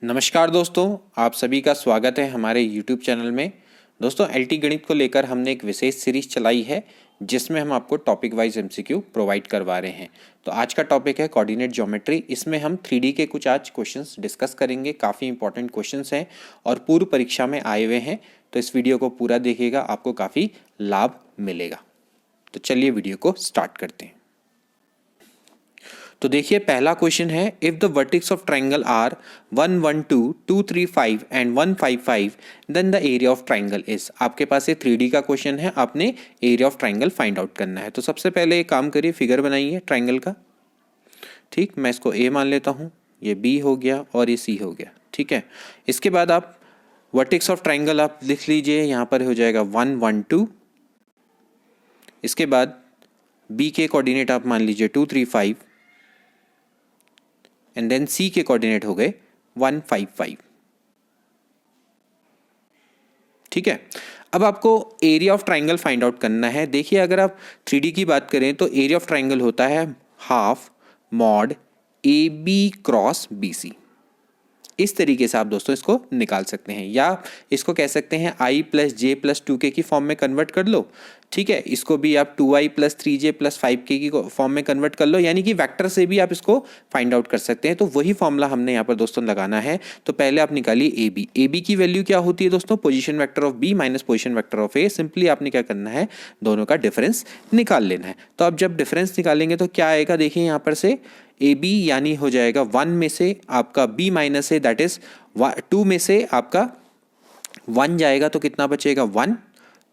नमस्कार दोस्तों, आप सभी का स्वागत है हमारे YouTube चैनल में। दोस्तों, एलटी गणित को लेकर हमने एक विशेष सीरीज चलाई है जिसमें हम आपको टॉपिक वाइज एमसीक्यू प्रोवाइड करवा रहे हैं। तो आज का टॉपिक है कोऑर्डिनेट ज्योमेट्री। इसमें हम 3D के कुछ आज क्वेश्चंस डिस्कस करेंगे। काफ़ी इंपॉर्टेंट क्वेश्चंस हैं और पूर्व परीक्षा में आए हुए हैं, तो इस वीडियो को पूरा देखिएगा, आपको काफ़ी लाभ मिलेगा। तो चलिए वीडियो को स्टार्ट करते हैं। तो देखिए, पहला क्वेश्चन है, if the vertex of triangle are 1 1 2 2 3 5 and 1 5 5 then the area of triangle is. आपके पास ये 3D का क्वेश्चन है, आपने area of triangle find out करना है। तो सबसे पहले एक काम करिए, फिगर बनाइए ट्राइंगल का। ठीक, मैं इसको ए मान लेता हूँ, ये बी हो गया और ये सी हो गया। ठीक है, इसके बाद आप वर्टेक्स ऑफ ट्राइंगल आप लिख लीजिए, यहाँ पर हो जाएगा 1 1 2। इसके बाद बी के कोऑर्डिनेट आप मान लीजिए 2 3 5 एंड देन सी के कोऑर्डिनेट हो गए 1 5 5। ठीक है, अब आपको area of triangle find out करना है। देखिए, अगर आप 3D की बात करें तो एरिया ऑफ ट्राइंगल होता है half mod A B cross B C. इस तरीके से आप दोस्तों इसको निकाल सकते हैं, या इसको कह सकते हैं i plus J plus 2k की फॉर्म में कन्वर्ट कर लो। ठीक है, इसको भी आप 2i plus 3j plus 5k की फॉर्म में कन्वर्ट कर लो, यानी कि वेक्टर से भी आप इसको फाइंड आउट कर सकते हैं। तो वही फॉर्मूला हमने यहाँ पर दोस्तों लगाना है। तो पहले आप निकालिए ए बी की वैल्यू क्या होती है दोस्तों, position vector of B minus position vector of A. Simply आपने क्या करना है, दोनों का डिफरेंस निकाल लेना है। तो अब जब डिफरेंस निकालेंगे तो क्या आएगा, देखिए यहाँ पर से ए बी यानी हो जाएगा 1 में से आपका b माइनस है, दैट इज 2 में से आपका 1 जाएगा तो कितना बचेगा 1,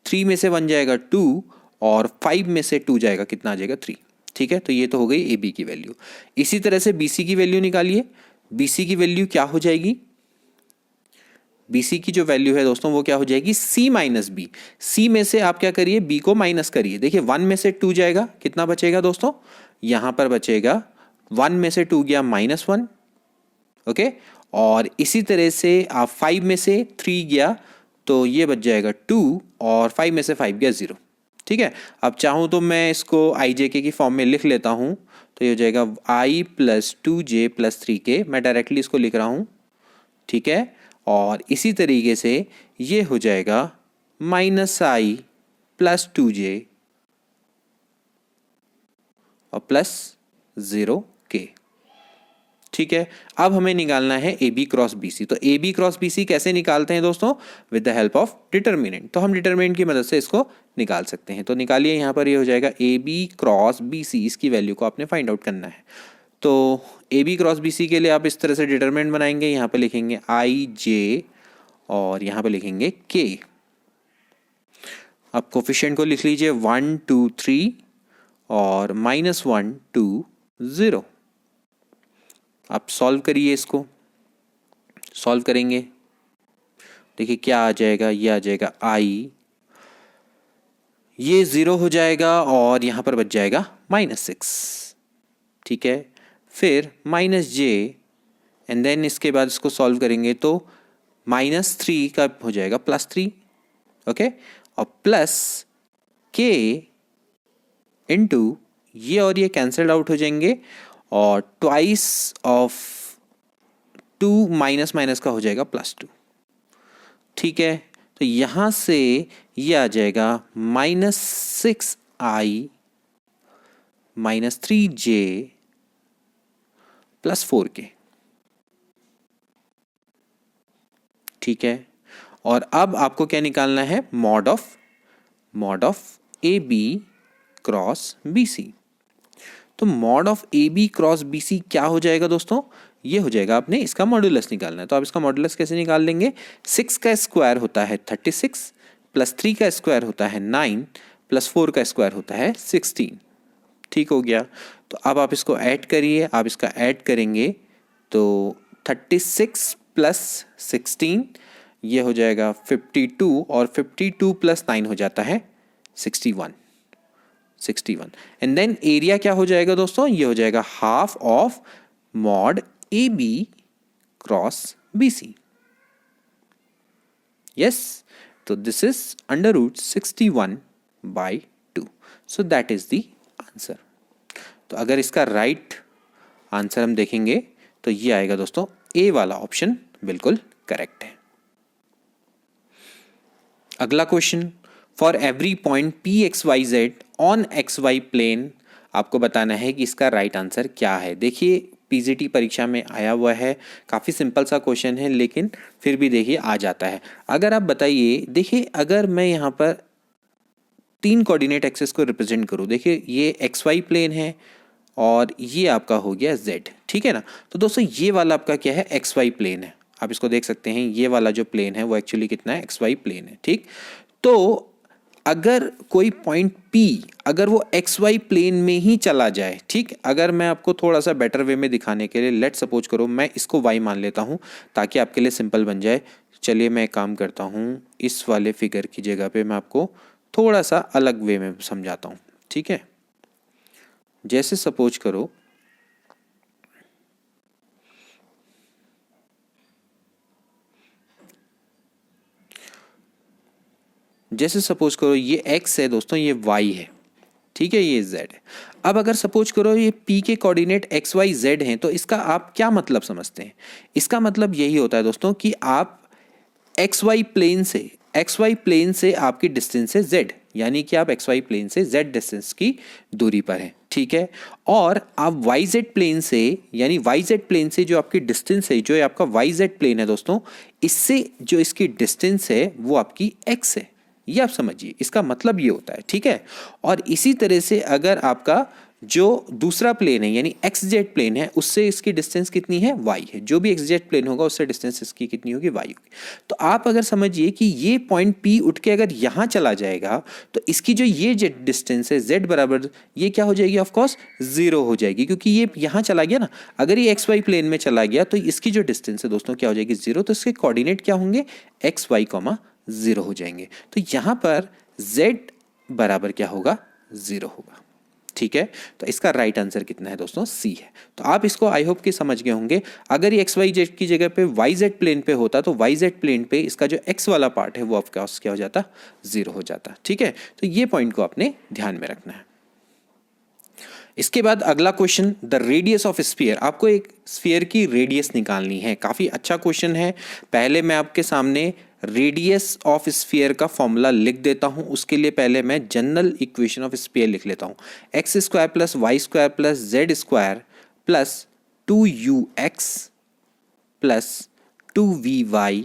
3 में से 1 जाएगा 2 और 5 में से 2 जाएगा, कितना आ जाएगा 3। ठीक है, तो ये तो हो गई ए बी की वैल्यू। इसी तरह से बी सी की वैल्यू निकालिए। बी सी की वैल्यू क्या हो जाएगी, बी सी की जो वैल्यू है दोस्तों वो क्या हो जाएगी, सी माइनस बी। सी में से आप क्या करिए, बी को माइनस करिए। देखिए 1 में से 2 जाएगा, कितना बचेगा दोस्तों, यहां पर बचेगा 1 में से 2 गया -1। ओके, और इसी तरह से आप 5 में से 3 गया तो ये बच जाएगा 2 और 5 में से 5 गया 0। ठीक है, अब चाहूँ तो मैं इसको आई जे के की फॉर्म में लिख लेता हूँ। तो ये हो जाएगा i plus 2j plus 3k, मैं डायरेक्टली इसको लिख रहा हूँ। ठीक है, और इसी तरीके से ये हो जाएगा -i प्लस 2j और प्लस 0k। ठीक है, अब हमें निकालना है A B cross B C. तो A B cross B C कैसे निकालते हैं दोस्तों, with the help of determinant. तो हम डिटर्मिनेंट की मदद से इसको निकाल सकते हैं। तो निकालिए, यहाँ पर ये हो जाएगा A B cross B C, इसकी वैल्यू को आपने फाइंड आउट करना है। तो A B cross B C के लिए आप इस तरह से डिटर्मिनेंट बनाएंगे, यहाँ पर लिखेंगे आई जे और यहाँ पर लिखेंगे के। अब कोफिशिएंट को लिख लीजिए 1 2 3 और -1 2 0। आप सॉल्व करिए, इसको सॉल्व करेंगे, देखिए क्या आ जाएगा, ये आ जाएगा आई, ये 0 हो जाएगा और यहाँ पर बच जाएगा -6। ठीक है, फिर -j एंड देन इसके बाद इसको सॉल्व करेंगे तो -3 का हो जाएगा +3। ओके, और प्लस k इंटू ये और ये कैंसल्ड आउट हो जाएंगे और ट्वाइस ऑफ 2 माइनस माइनस का हो जाएगा +2। ठीक है, तो यहां से ये आ जाएगा -6i -3j प्लस 4k। ठीक है, और अब आपको क्या निकालना है, mod of A B cross B C. तो mod of A B cross B C क्या हो जाएगा दोस्तों, ये हो जाएगा, आपने इसका मॉडुलस निकालना है। तो आप इसका मॉडुलस कैसे निकाल लेंगे, 6 का स्क्वायर होता है 36 प्लस 3 का स्क्वायर होता है 9 प्लस 4 का स्क्वायर होता है 16। ठीक हो गया, तो अब आप इसको ऐड करिए। आप इसका ऐड करेंगे तो 36 प्लस 16 ये हो जाएगा 52 और 52 प्लस 9 हो जाता है 61 एंड देन एरिया क्या हो जाएगा दोस्तों, ये हो जाएगा half of mod A B cross B C. Yes, तो this is √61/2, so that is the answer. तो अगर इसका राइट आंसर हम देखेंगे तो ये आएगा दोस्तों, ए वाला ऑप्शन बिल्कुल करेक्ट है। अगला question, for every point P x y z on x y plane, आपको बताना है कि इसका राइट आंसर क्या है। देखिए पीजीटी परीक्षा में आया हुआ है, काफ़ी सिंपल सा क्वेश्चन है लेकिन फिर भी देखिए आ जाता है। अगर आप बताइए, देखिए अगर मैं यहाँ पर 3 कोऑर्डिनेट एक्सिस को रिप्रेजेंट करूँ, देखिए ये एक्स वाई प्लेन है और ये आपका हो गया जेड, ठीक है ना। तो दोस्तों ये वाला आपका क्या है, एक्स वाई प्लेन है। आप इसको देख सकते हैं, ये वाला जो प्लेन है वो एक्चुअली कितना है, एक्स वाई प्लेन है, ठीक। तो अगर कोई पॉइंट P अगर वो एक्स वाई प्लेन में ही चला जाए, ठीक, अगर मैं आपको थोड़ा सा बेटर वे में दिखाने के लिए लेट सपोज करो मैं इसको y मान लेता हूँ ताकि आपके लिए सिंपल बन जाए। चलिए मैं एक काम करता हूँ, इस वाले फिगर की जगह पे मैं आपको थोड़ा सा अलग वे में समझाता हूँ, ठीक है। जैसे सपोज करो ये x है दोस्तों, ये y है, ठीक है, ये z है। अब अगर सपोज करो ये p के कोऑर्डिनेट x y z हैं, तो इसका आप क्या मतलब समझते हैं? इसका मतलब यही होता है दोस्तों कि आप xy प्लेन से आपकी डिस्टेंस है z, यानी कि आप xy प्लेन से z डिस्टेंस की दूरी पर हैं, ठीक है। और आप yz प्लेन से, यानी yz प्लेन से जो आपकी डिस्टेंस है, जो आपका yz प्लेन है दोस्तों, इससे जो इसकी डिस्टेंस है वो आपकी x है। ये आप समझिए, इसका मतलब ये होता है, ठीक है। और इसी तरह से अगर आपका जो दूसरा प्लेन है यानी एक्स जेड प्लेन है, उससे इसकी डिस्टेंस कितनी है, y है। जो भी एक्स जेड प्लेन होगा उससे डिस्टेंस इसकी कितनी होगी, y होगी। तो आप अगर समझिए कि ये पॉइंट P उठ के अगर यहाँ चला जाएगा तो इसकी जो ये डिस्टेंस है z बराबर, ये क्या हो जाएगी, ऑफ कोर्स 0 हो जाएगी, क्योंकि ये यहाँ चला गया ना। अगर ये एक्स वाई प्लेन में चला गया तो इसकी जो डिस्टेंस है दोस्तों क्या हो जाएगी, 0। तो इसके कोऑर्डिनेट क्या होंगे, एक्स वाई कॉमा 0 हो जाएंगे। तो यहाँ पर z बराबर क्या होगा, 0 होगा, ठीक है। तो इसका राइट आंसर कितना है दोस्तों, सी है। तो आप इसको आई होप कि समझ गए होंगे। अगर ये एक्स वाई जेड की जगह पे वाई जेड प्लेन पे होता तो वाई जेड प्लेन पे इसका जो एक्स वाला पार्ट है वो आपका क्या हो जाता, 0 हो जाता, ठीक है। तो ये पॉइंट को आपने ध्यान में रखना है। इसके बाद अगला question, the radius of sphere. आपको एक स्फीयर की रेडियस निकालनी है, काफ़ी अच्छा क्वेश्चन है। पहले मैं आपके सामने रेडियस ऑफ स्फीयर का फॉर्मूला लिख देता हूं। उसके लिए पहले मैं जनरल इक्वेशन ऑफ स्फीयर लिख लेता हूं, x square plus y square plus z square plus 2ux plus 2vy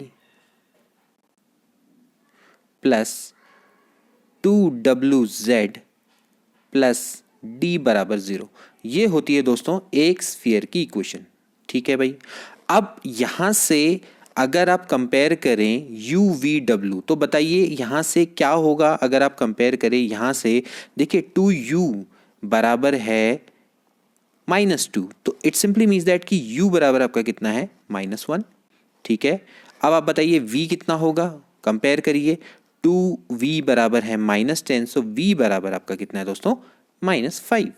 plus 2wz plus d बराबर 0। ये होती है दोस्तों एक स्फीयर की इक्वेशन, ठीक है भाई। अब यहां से अगर आप कंपेयर करें u v w, तो बताइए यहाँ से क्या होगा अगर आप कंपेयर करें यहाँ से। देखिए 2u बराबर है -2, तो इट सिंपली मीन्स दैट कि u बराबर आपका कितना है, -1, ठीक है। अब आप बताइए v कितना होगा, कंपेयर करिए, 2v बराबर है -10, सो v बराबर आपका कितना है दोस्तों, -5,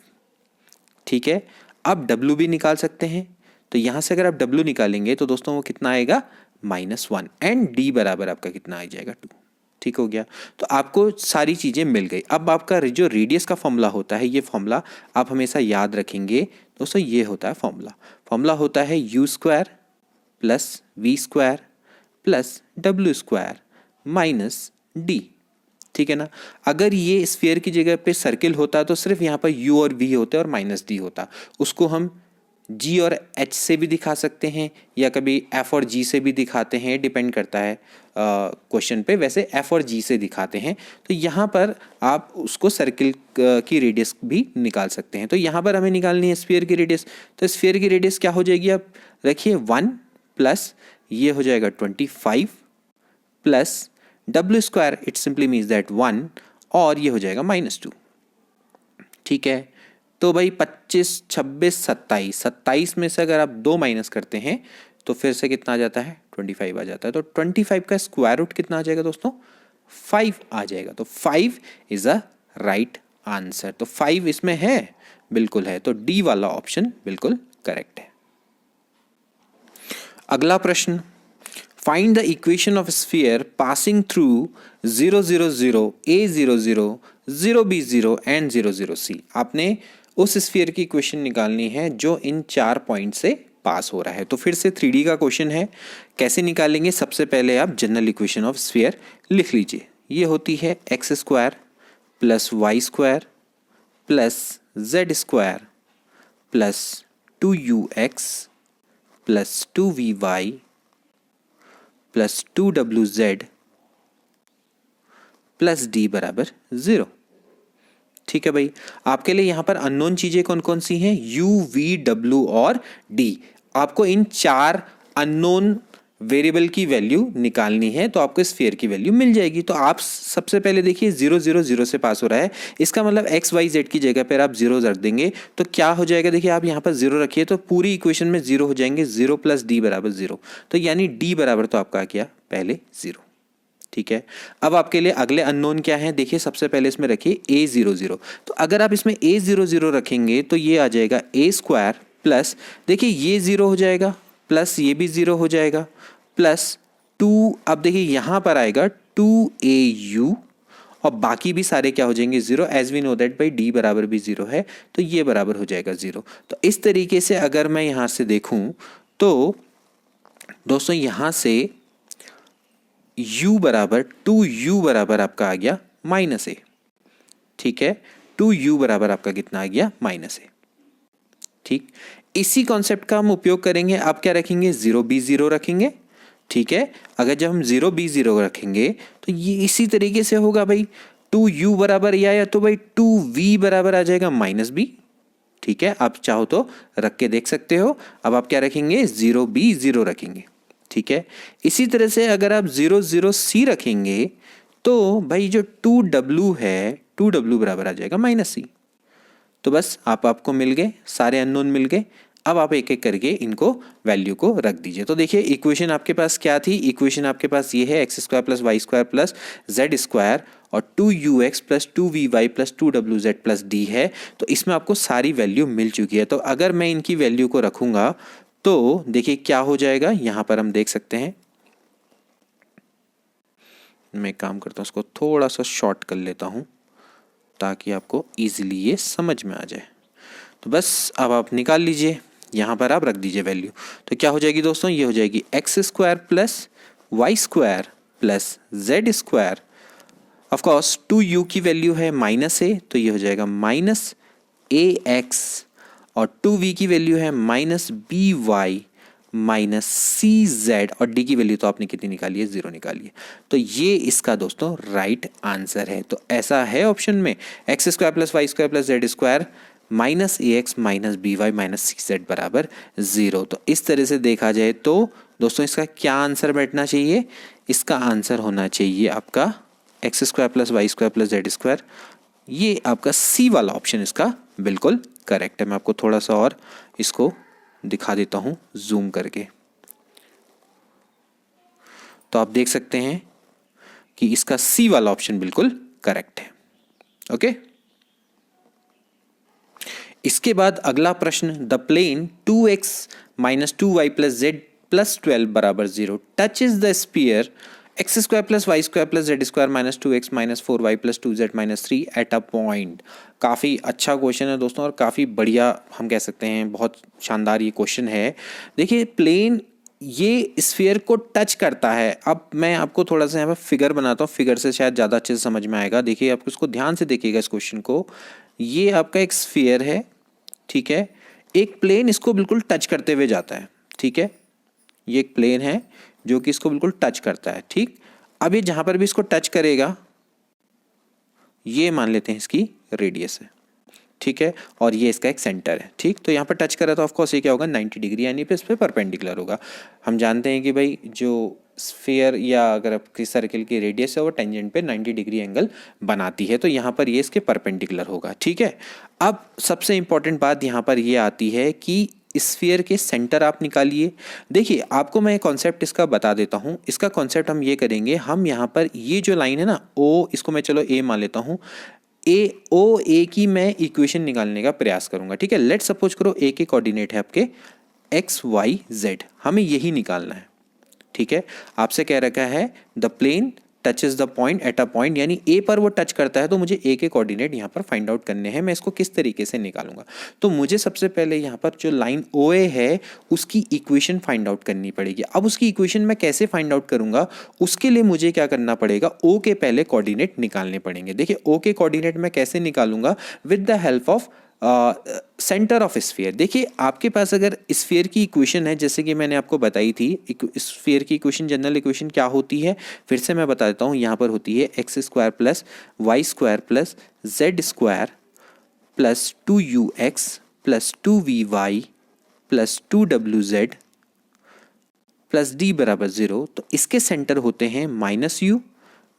ठीक है। अब w भी निकाल सकते हैं, तो यहां से अगर आप w निकालेंगे तो दोस्तों वो कितना आएगा, -1, एंड d बराबर आपका कितना आ जाएगा, 2, ठीक हो गया। तो आपको सारी चीजें मिल गई। अब आपका जो रेडियस का फॉर्मूला होता है, ये फॉर्मूला आप हमेशा याद रखेंगे दोस्तों। ये होता है फॉर्मूला होता है u square plus v square plus w square minus d, ठीक है ना। अगर ये स्फीयर की जगह पे सर्किल होता तो सिर्फ यहाँ पर u और v होते और -d होता। उसको हम g और h से भी दिखा सकते हैं या कभी f और g से भी दिखाते हैं, डिपेंड करता है क्वेश्चन पे। वैसे f और g से दिखाते हैं। तो यहाँ पर आप उसको सर्किल की रेडियस भी निकाल सकते हैं। तो यहाँ पर हमें निकालनी है स्फीयर की रेडियस। तो स्फीयर की रेडियस क्या हो जाएगी, आप रखिए 1 प्लस ये हो जाएगा 25 plus w square, it simply means that 1, और ये हो जाएगा -2, ठीक है। तो भाई 25, 26, 27, 27 में से अगर आप 2 माइनस करते हैं तो फिर से कितना आ जाता है, 25 आ जाता है। तो 25 का स्क्वायर रूट कितना आ जाएगा दोस्तों, 5 आ जाएगा। तो 5 इज अ राइट आंसर। तो 5 इसमें है, बिल्कुल है। तो डी वाला ऑप्शन बिल्कुल करेक्ट है। अगला प्रश्न, find the equation of sphere passing through 0 0 0 a 0 0 0 b 0 and 0 0 c। आपने उस स्फीयर की इक्वेशन निकालनी है जो इन 4 पॉइंट से पास हो रहा है। तो फिर से 3D का क्वेश्चन है, कैसे निकालेंगे? सबसे पहले आप जनरल इक्वेशन ऑफ स्फीयर लिख लीजिए। ये होती है x square plus y square plus z square plus 2ux plus 2vy plus 2wz plus d बराबर 0। ठीक है भाई, आपके लिए यहां पर अननोन चीजें कौन कौन सी हैं? u, v, w और d। आपको इन 4 अननोन वेरिएबल की वैल्यू निकालनी है, तो आपको स्फीयर की वैल्यू मिल जाएगी। तो आप सबसे पहले देखिए 0 0 0 से पास हो रहा है, इसका मतलब x y z की जगह पर आप 0 रख देंगे तो क्या हो जाएगा? देखिए आप यहाँ पर 0 रखिए तो पूरी इक्वेशन में 0 हो जाएंगे। 0 प्लस d बराबर 0, तो यानी d बराबर तो आपका क्या? पहले 0। ठीक है, अब आपके लिए अगले अननोन क्या है? देखिए सबसे पहले इसमें रखिए a00। तो अगर आप इसमें a00 रखेंगे तो ये आ जाएगा a स्क्वायर प्लस, देखिए ये 0 हो जाएगा प्लस ये भी 0 हो जाएगा प्लस 2, अब देखिए यहाँ पर आएगा 2au और बाकी भी सारे क्या हो जाएंगे? 0। एज वी नो दैट भाई d बराबर भी 0 है, तो ये बराबर हो जाएगा 0। तो इस तरीके से अगर मैं यहाँ से देखूँ तो दोस्तों यहाँ से u बराबर 2u बराबर आपका आ गया -a। ठीक है, 2u बराबर आपका कितना आ गया? -a। ठीक, इसी कॉन्सेप्ट का हम उपयोग करेंगे। आप क्या रखेंगे? 0b0 रखेंगे। ठीक है, अगर जब हम 0b0 रखेंगे तो ये इसी तरीके से होगा भाई। 2u बराबर या तो भाई 2v बराबर आ जाएगा -b। ठीक है, आप चाहो तो रख के देख सकते हो। अब आप क्या रखेंगे? 0b0 रखेंगे। ठीक है, इसी तरह से अगर आप 00c रखेंगे तो भाई जो 2w है, 2w बराबर आ जाएगा -c। तो बस आपको मिल गए, सारे अननोन मिल गए। अब आप एक एक करके इनको वैल्यू को रख दीजिए। तो देखिए इक्वेशन आपके पास क्या थी? इक्वेशन आपके पास ये है x square plus y square plus z square और 2ux plus 2vy plus 2wz plus d है। तो इसमें आपको सारी वैल्यू मिल चुकी है। तो अगर मैं इनकी वैल्यू को रखूंगा तो देखिए क्या हो जाएगा, यहां पर हम देख सकते हैं। मैं काम करता हूं, उसको थोड़ा सा शॉर्ट कर लेता हूं ताकि आपको इजीली ये समझ में आ जाए। तो बस अब आप निकाल लीजिए, यहाँ पर आप रख दीजिए वैल्यू। तो क्या हो जाएगी दोस्तों? ये हो जाएगी x square plus y square plus z square. Of course 2u की वैल्यू है -a, तो ये हो जाएगा -ax और 2v की वैल्यू है -by -cz और d की वैल्यू तो आपने कितनी निकाली है? 0 निकाली है। तो ये इसका दोस्तों राइट आंसर है। तो ऐसा है ऑप्शन में x square plus y square plus z square -ax -by -cz बराबर 0। तो इस तरह से देखा जाए तो दोस्तों इसका क्या आंसर बैठना चाहिए? इसका आंसर होना चाहिए आपका x square plus y square plus z square. ये आपका सी वाला ऑप्शन इसका बिल्कुल करेक्ट है। मैं आपको थोड़ा सा और इसको दिखा देता हूं जूम करके, तो आप देख सकते हैं कि इसका सी वाला ऑप्शन बिल्कुल करेक्ट है। ओके, इसके बाद अगला प्रश्न, the plane 2x - 2y + z + 12 बराबर 0 touches the sphere x square plus y square plus z square -2x -4y + 2z -3 at a point. काफ़ी अच्छा क्वेश्चन है दोस्तों और काफ़ी बढ़िया हम कह सकते हैं, बहुत शानदार ये क्वेश्चन है। देखिए प्लेन ये स्फीयर को टच करता है। अब मैं आपको थोड़ा सा यहाँ पर फिगर बनाता हूँ, फिगर से शायद ज़्यादा अच्छे से समझ में आएगा। देखिए आप इसको ध्यान से देखिएगा इस क्वेश्चन को। ये आपका एक स्फीयर है, ठीक है, एक प्लेन इसको बिल्कुल टच करते हुए जाता है। ठीक है, ये एक प्लेन है जो कि इसको बिल्कुल टच करता है। ठीक, अब ये जहां पर भी इसको टच करेगा ये मान लेते हैं इसकी रेडियस है। ठीक है, और ये इसका एक सेंटर है। ठीक, तो यहाँ पर टच करा तो ऑफकोर्स ये क्या होगा? 90 डिग्री, यानी पे इस पर परपेंडिकुलर होगा। हम जानते हैं कि भाई जो स्फीयर या अगर आपकी सर्किल की रेडियस है वो टेंजेंट पे 90 डिग्री एंगल बनाती है, तो यहाँ पर ये इसके परपेंडिकुलर होगा। ठीक है, अब सबसे इंपॉर्टेंट बात यहाँ पर ये आती है कि स्फीयर के सेंटर आप निकालिए। देखिए आपको मैं कॉन्सेप्ट इसका बता देता हूँ। इसका कॉन्सेप्ट हम ये करेंगे, हम यहाँ पर ये जो लाइन है ना ओ, इसको मैं चलो ए मान लेता हूँ। ए की मैं इक्वेशन निकालने का प्रयास करूंगा। ठीक है, लेट सपोज करो ए के कोऑर्डिनेट है आपके एक्स वाई जेड, हमें यही निकालना है। ठीक है, आपसे कह रखा है the plane touches the point at a point, यानी ए पर वो टच करता है तो मुझे ए के कोऑर्डिनेट यहाँ पर फाइंड आउट करने हैं। मैं इसको किस तरीके से निकालूंगा, तो मुझे सबसे पहले यहाँ पर जो लाइन ओ ए है उसकी इक्वेशन फाइंड आउट करनी पड़ेगी। अब उसकी इक्वेशन मैं कैसे फाइंड आउट करूंगा, उसके लिए मुझे क्या करना पड़ेगा, ओ के पहले कोऑर्डिनेट निकालने पड़ेंगे। देखिए ओ के कोऑर्डिनेट मैं कैसे निकालूंगा, with the help of centre of sphere. देखिए आपके पास अगर स्फीयर की इक्वेशन है, जैसे कि मैंने आपको बताई थी, स्फीयर की इक्वेशन जनरल इक्वेशन क्या होती है, फिर से मैं बता देता हूँ। यहाँ पर होती है x square plus y square plus z square plus 2ux plus 2vy plus 2wz plus d बराबर 0। तो इसके सेंटर होते हैं -u,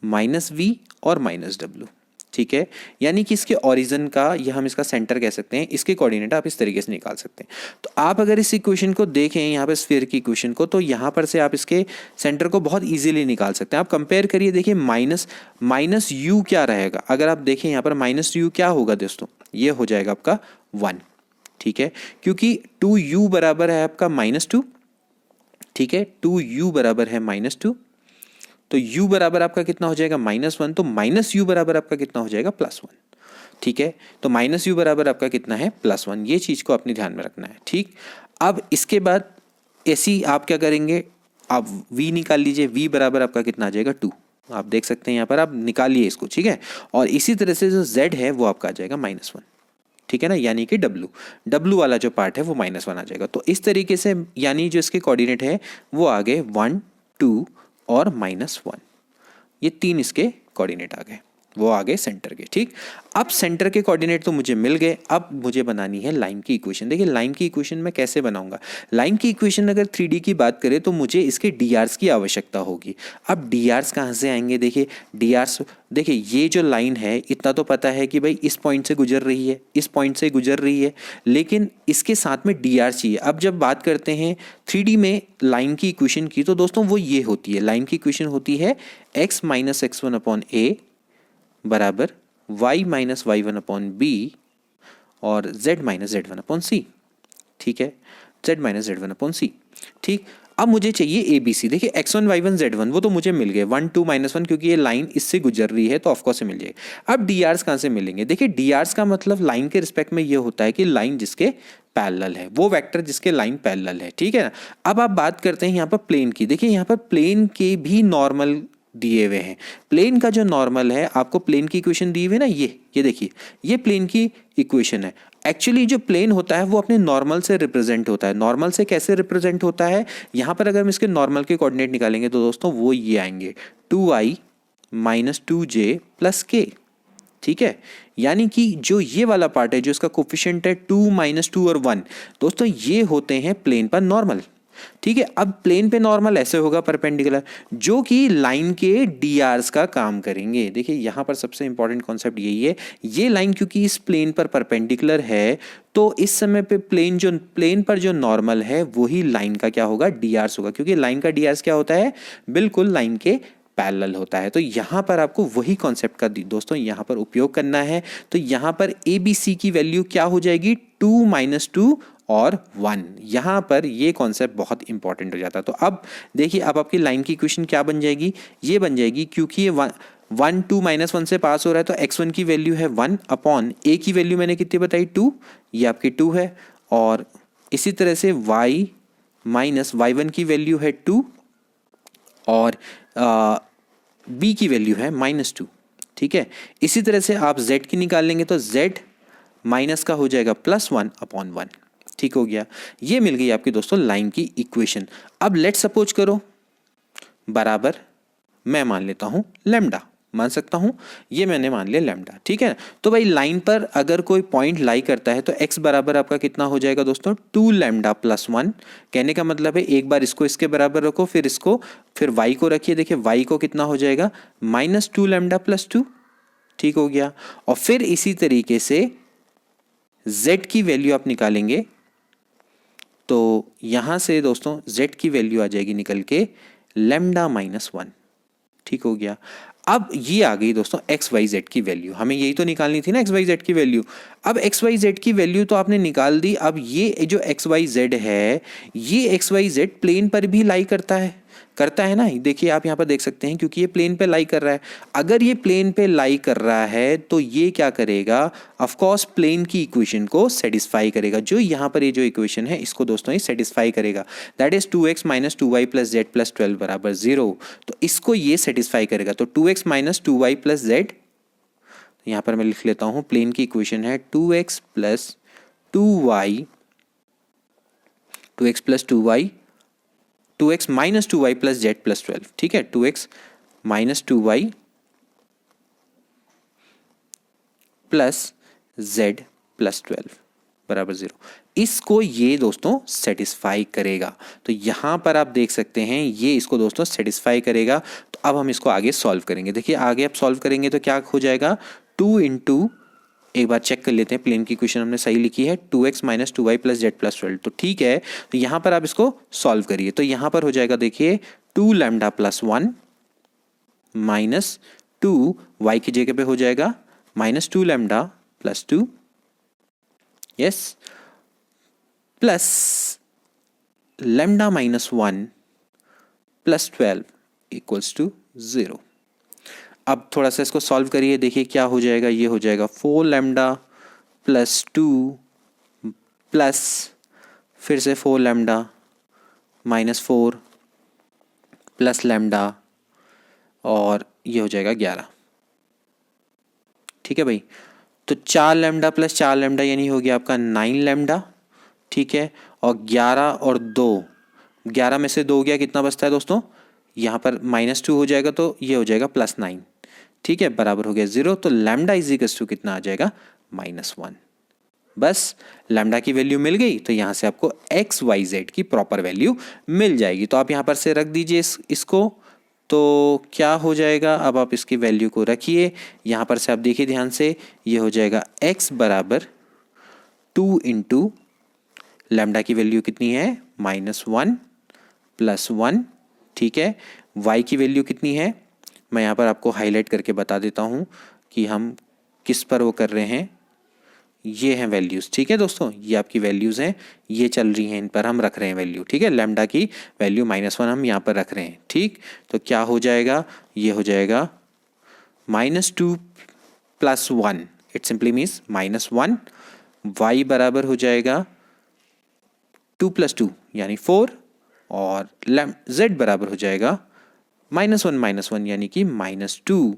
-v और -w, ठीक है। यानी कि इसके ओरिजिन का, यह हम इसका सेंटर कह सकते हैं, इसके कोऑर्डिनेट आप इस तरीके से निकाल सकते हैं। तो आप अगर इस इक्वेशन को देखें यहाँ पर स्फीयर की इक्वेशन को, तो यहाँ पर से आप इसके सेंटर को बहुत इजीली निकाल सकते हैं। आप कंपेयर करिए, देखिए माइनस यू क्या रहेगा, अगर आप देखें यहाँ पर -u क्या होगा दोस्तों, ये हो जाएगा आपका 1, ठीक है, क्योंकि 2u बराबर है आपका -2, ठीक है, 2u बराबर है -2, तो u बराबर आपका कितना हो जाएगा -1, तो -u बराबर आपका कितना हो जाएगा +1, ठीक है। तो -u बराबर आपका कितना है +1, ये चीज़ को अपने ध्यान में रखना है, ठीक। अब इसके बाद ऐसी आप क्या करेंगे, आप v निकाल लीजिए, v बराबर आपका कितना आ जाएगा 2, आप देख सकते हैं यहाँ पर, आप निकालिए इसको, ठीक है। और इसी तरह से जो z है वो आपका आ जाएगा -1, ठीक है ना, यानी कि w वाला जो पार्ट है वो -1 आ जाएगा। तो इस तरीके से यानी जो इसके कोऑर्डिनेट है वो आ गए 1, 2 और -1, ये 3 इसके कोऑर्डिनेट आ गए, वो आ गए सेंटर के, ठीक। अब सेंटर के कोऑर्डिनेट तो मुझे मिल गए, अब मुझे बनानी है लाइन की इक्वेशन। देखिए लाइन की इक्वेशन मैं कैसे बनाऊंगा, लाइन की इक्वेशन अगर 3D की बात करें तो मुझे इसके drs की आवश्यकता होगी। अब drs कहाँ से आएंगे, देखिए drs, देखिए ये जो लाइन है इतना तो पता है कि भाई इस पॉइंट से गुजर रही है, इस पॉइंट से गुजर रही है, लेकिन इसके साथ में dr चाहिए। अब जब बात करते हैं 3D में लाइन की इक्वेशन की, तो दोस्तों वो ये होती है, लाइन की इक्वेशन होती है x minus x1 upon a बराबर y minus y1 upon b और z minus z1 upon c, ठीक है, z minus z1 upon c, ठीक। अब मुझे चाहिए ए बी सी। देखिए x1 y1 z1 वो तो मुझे मिल गए, 1 2 -1, क्योंकि ये लाइन इससे गुजर रही है तो ऑफकोर्स से मिल जाएगी। अब डी आर्स कहाँ से मिलेंगे, देखिए डी आर्स का मतलब लाइन के रिस्पेक्ट में ये होता है कि लाइन जिसके पैरेलल है, वो वेक्टर जिसके लाइन पैरेलल है, ठीक है ना। अब आप बात करते हैं यहाँ पर प्लेन की। देखिए यहाँ पर प्लेन के भी नॉर्मल दिए हुए हैं, प्लेन का जो नॉर्मल है, आपको प्लेन की इक्वेशन दी हुई है ना, ये देखिए ये प्लेन की इक्वेशन है। एक्चुअली जो प्लेन होता है वो अपने नॉर्मल से रिप्रेजेंट होता है। नॉर्मल से कैसे रिप्रेजेंट होता है, यहाँ पर अगर हम इसके नॉर्मल के कोऑर्डिनेट निकालेंगे तो दोस्तों वो ये आएंगे 2i minus 2j plus k, ठीक है। यानी कि जो ये वाला पार्ट है, जो इसका कोफिशिएंट है 2 -2 और 1, दोस्तों ये होते हैं प्लेन पर नॉर्मल, ठीक है। अब प्लेन पे नॉर्मल ऐसे होगा परपेंडिकुलर, जो कि लाइन के डीआरस का काम करेंगे। देखिए यहाँ पर सबसे इंपॉर्टेंट कॉन्सेप्ट यही है, ये लाइन क्योंकि इस प्लेन पर परपेंडिकुलर है, तो इस समय पे प्लेन पर जो नॉर्मल है वही लाइन का क्या होगा, डीआरस होगा, क्योंकि लाइन का डीआरस क्या होता है, बिल्कुल लाइन के पैरेलल होता है। तो यहाँ पर आपको वही कॉन्सेप्ट का दोस्तों यहाँ पर उपयोग करना है। तो यहाँ पर ए बी सी की वैल्यू क्या हो जाएगी, 2 -2 और 1, यहाँ पर ये कॉन्सेप्ट बहुत इंपॉर्टेंट हो जाता है। तो अब देखिए अब आपकी लाइन की इक्वेशन क्या बन जाएगी, ये बन जाएगी, क्योंकि ये 1 2 -1 से पास हो रहा है, तो x1 की वैल्यू है 1 अपॉन a की वैल्यू मैंने कितनी बताई 2, ये आपकी 2 है, और इसी तरह से y माइनस y1 की वैल्यू है 2 और b की वैल्यू है -2, ठीक है। इसी तरह से आप z की निकाल लेंगे तो z माइनस का हो जाएगा +1 अपॉन 1, ठीक हो गया। ये मिल गई आपकी दोस्तों लाइन की इक्वेशन। अब लेट सपोज करो बराबर मैं मान लेता हूं लैम्डा, मान सकता हूं, ये मैंने मान लिया लैम्डा, ठीक है। तो भाई लाइन पर अगर कोई पॉइंट लाई करता है तो x बराबर आपका कितना हो जाएगा दोस्तों, 2 लैम्डा प्लस 1। कहने का मतलब है एक बार इसको इसके बराबर रखो, फिर इसको, फिर y को रखिए। देखिए y को कितना हो जाएगा, -2 लैम्डा प्लस 2, ठीक हो गया। और फिर इसी तरीके से z की वैल्यू आप निकालेंगे तो यहां से दोस्तों z की वैल्यू आ जाएगी निकल के लैम्डा -1, ठीक हो गया। अब ये आ गई दोस्तों एक्स वाई जेड की वैल्यू, हमें यही तो निकालनी थी ना एक्स वाई जेड की वैल्यू। अब एक्स वाई जेड की वैल्यू तो आपने निकाल दी। अब ये जो एक्स वाई जेड है, ये एक्स वाई जेड प्लेन पर भी लाई करता है, करता है ना, देखिए आप यहाँ पर देख सकते हैं, क्योंकि ये प्लेन पे लाई कर रहा है। अगर ये प्लेन पे लाई कर रहा है तो ये क्या करेगा, ऑफ कोर्स प्लेन की इक्वेशन को सेटिस्फाई करेगा। जो यहाँ पर ये जो इक्वेशन है इसको दोस्तों ये सेटिस्फाई करेगा, that is 2x minus 2y plus Z plus 12 बराबर 0। तो इसको ये सेटिस्फाई करेगा। तो 2x minus 2y plus Z, यहाँ पर मैं लिख लेता हूँ, प्लेन की इक्वेशन है 2x plus 2y, 2x plus 2y, 2x minus 2y plus Z plus 12, ठीक है, 2x minus 2y plus Z plus 12 बराबर 0। इसको ये दोस्तों सेटिस्फाई करेगा। तो यहाँ पर आप देख सकते हैं ये इसको दोस्तों सेटिस्फाई करेगा। तो अब हम इसको आगे सॉल्व करेंगे। देखिए आगे आप सॉल्व करेंगे तो क्या हो जाएगा, 2 इंटू, एक बार चेक कर लेते हैं, प्लेन की इक्वेशन हमने सही लिखी है, 2x minus 2y plus Z plus 12, तो ठीक है। तो यहाँ पर आप इसको सॉल्व करिए। तो यहाँ पर हो जाएगा, देखिए 2 लैम्डा प्लस 1 माइनस 2, y की जगह पे हो जाएगा minus 2 lambda plus 2, yes, plus lambda minus 1 plus 12 equals to 0। अब थोड़ा सा इसको सॉल्व करिए, देखिए क्या हो जाएगा, ये हो जाएगा 4 लैम्डा प्लस 2 प्लस फिर से 4 लैम्डा माइनस 4 प्लस लैम्डा और ये हो जाएगा 11, ठीक है भाई। तो 4 लैम्डा प्लस 4 लैम्डा यानी हो गया आपका 9 लैम्डा, ठीक है। और 11 और 2, 11 में से 2 गया, कितना बचता है दोस्तों, यहाँ पर माइनस 2 हो जाएगा तो ये हो जाएगा प्लस 9, ठीक है, बराबर हो गया 0। तो लैम्डा इज इक्वल्स टू कितना आ जाएगा, -1। बस लैम्डा की वैल्यू मिल गई तो यहाँ से आपको एक्स वाई जेड की प्रॉपर वैल्यू मिल जाएगी। तो आप यहाँ पर से रख दीजिए इसको, तो क्या हो जाएगा, अब आप इसकी वैल्यू को रखिए। यहाँ पर से आप देखिए ध्यान से, ये हो जाएगा x बराबर 2 इंटू लैम्डा की वैल्यू कितनी है, -1 प्लस 1, ठीक है। y की वैल्यू कितनी है, मैं यहाँ पर आपको हाईलाइट करके बता देता हूँ कि हम किस पर वो कर रहे हैं। ये हैं वैल्यूज़, ठीक है दोस्तों, ये आपकी वैल्यूज़ हैं, ये चल रही हैं, इन पर हम रख रहे हैं वैल्यू, ठीक है। लैम्डा की वैल्यू -1 हम यहाँ पर रख रहे हैं, ठीक। तो क्या हो जाएगा, ये हो जाएगा -2 plus 1, it simply means -1। y बराबर हो जाएगा 2 प्लस 2 यानी 4 और z बराबर हो जाएगा -1 यानी कि -2।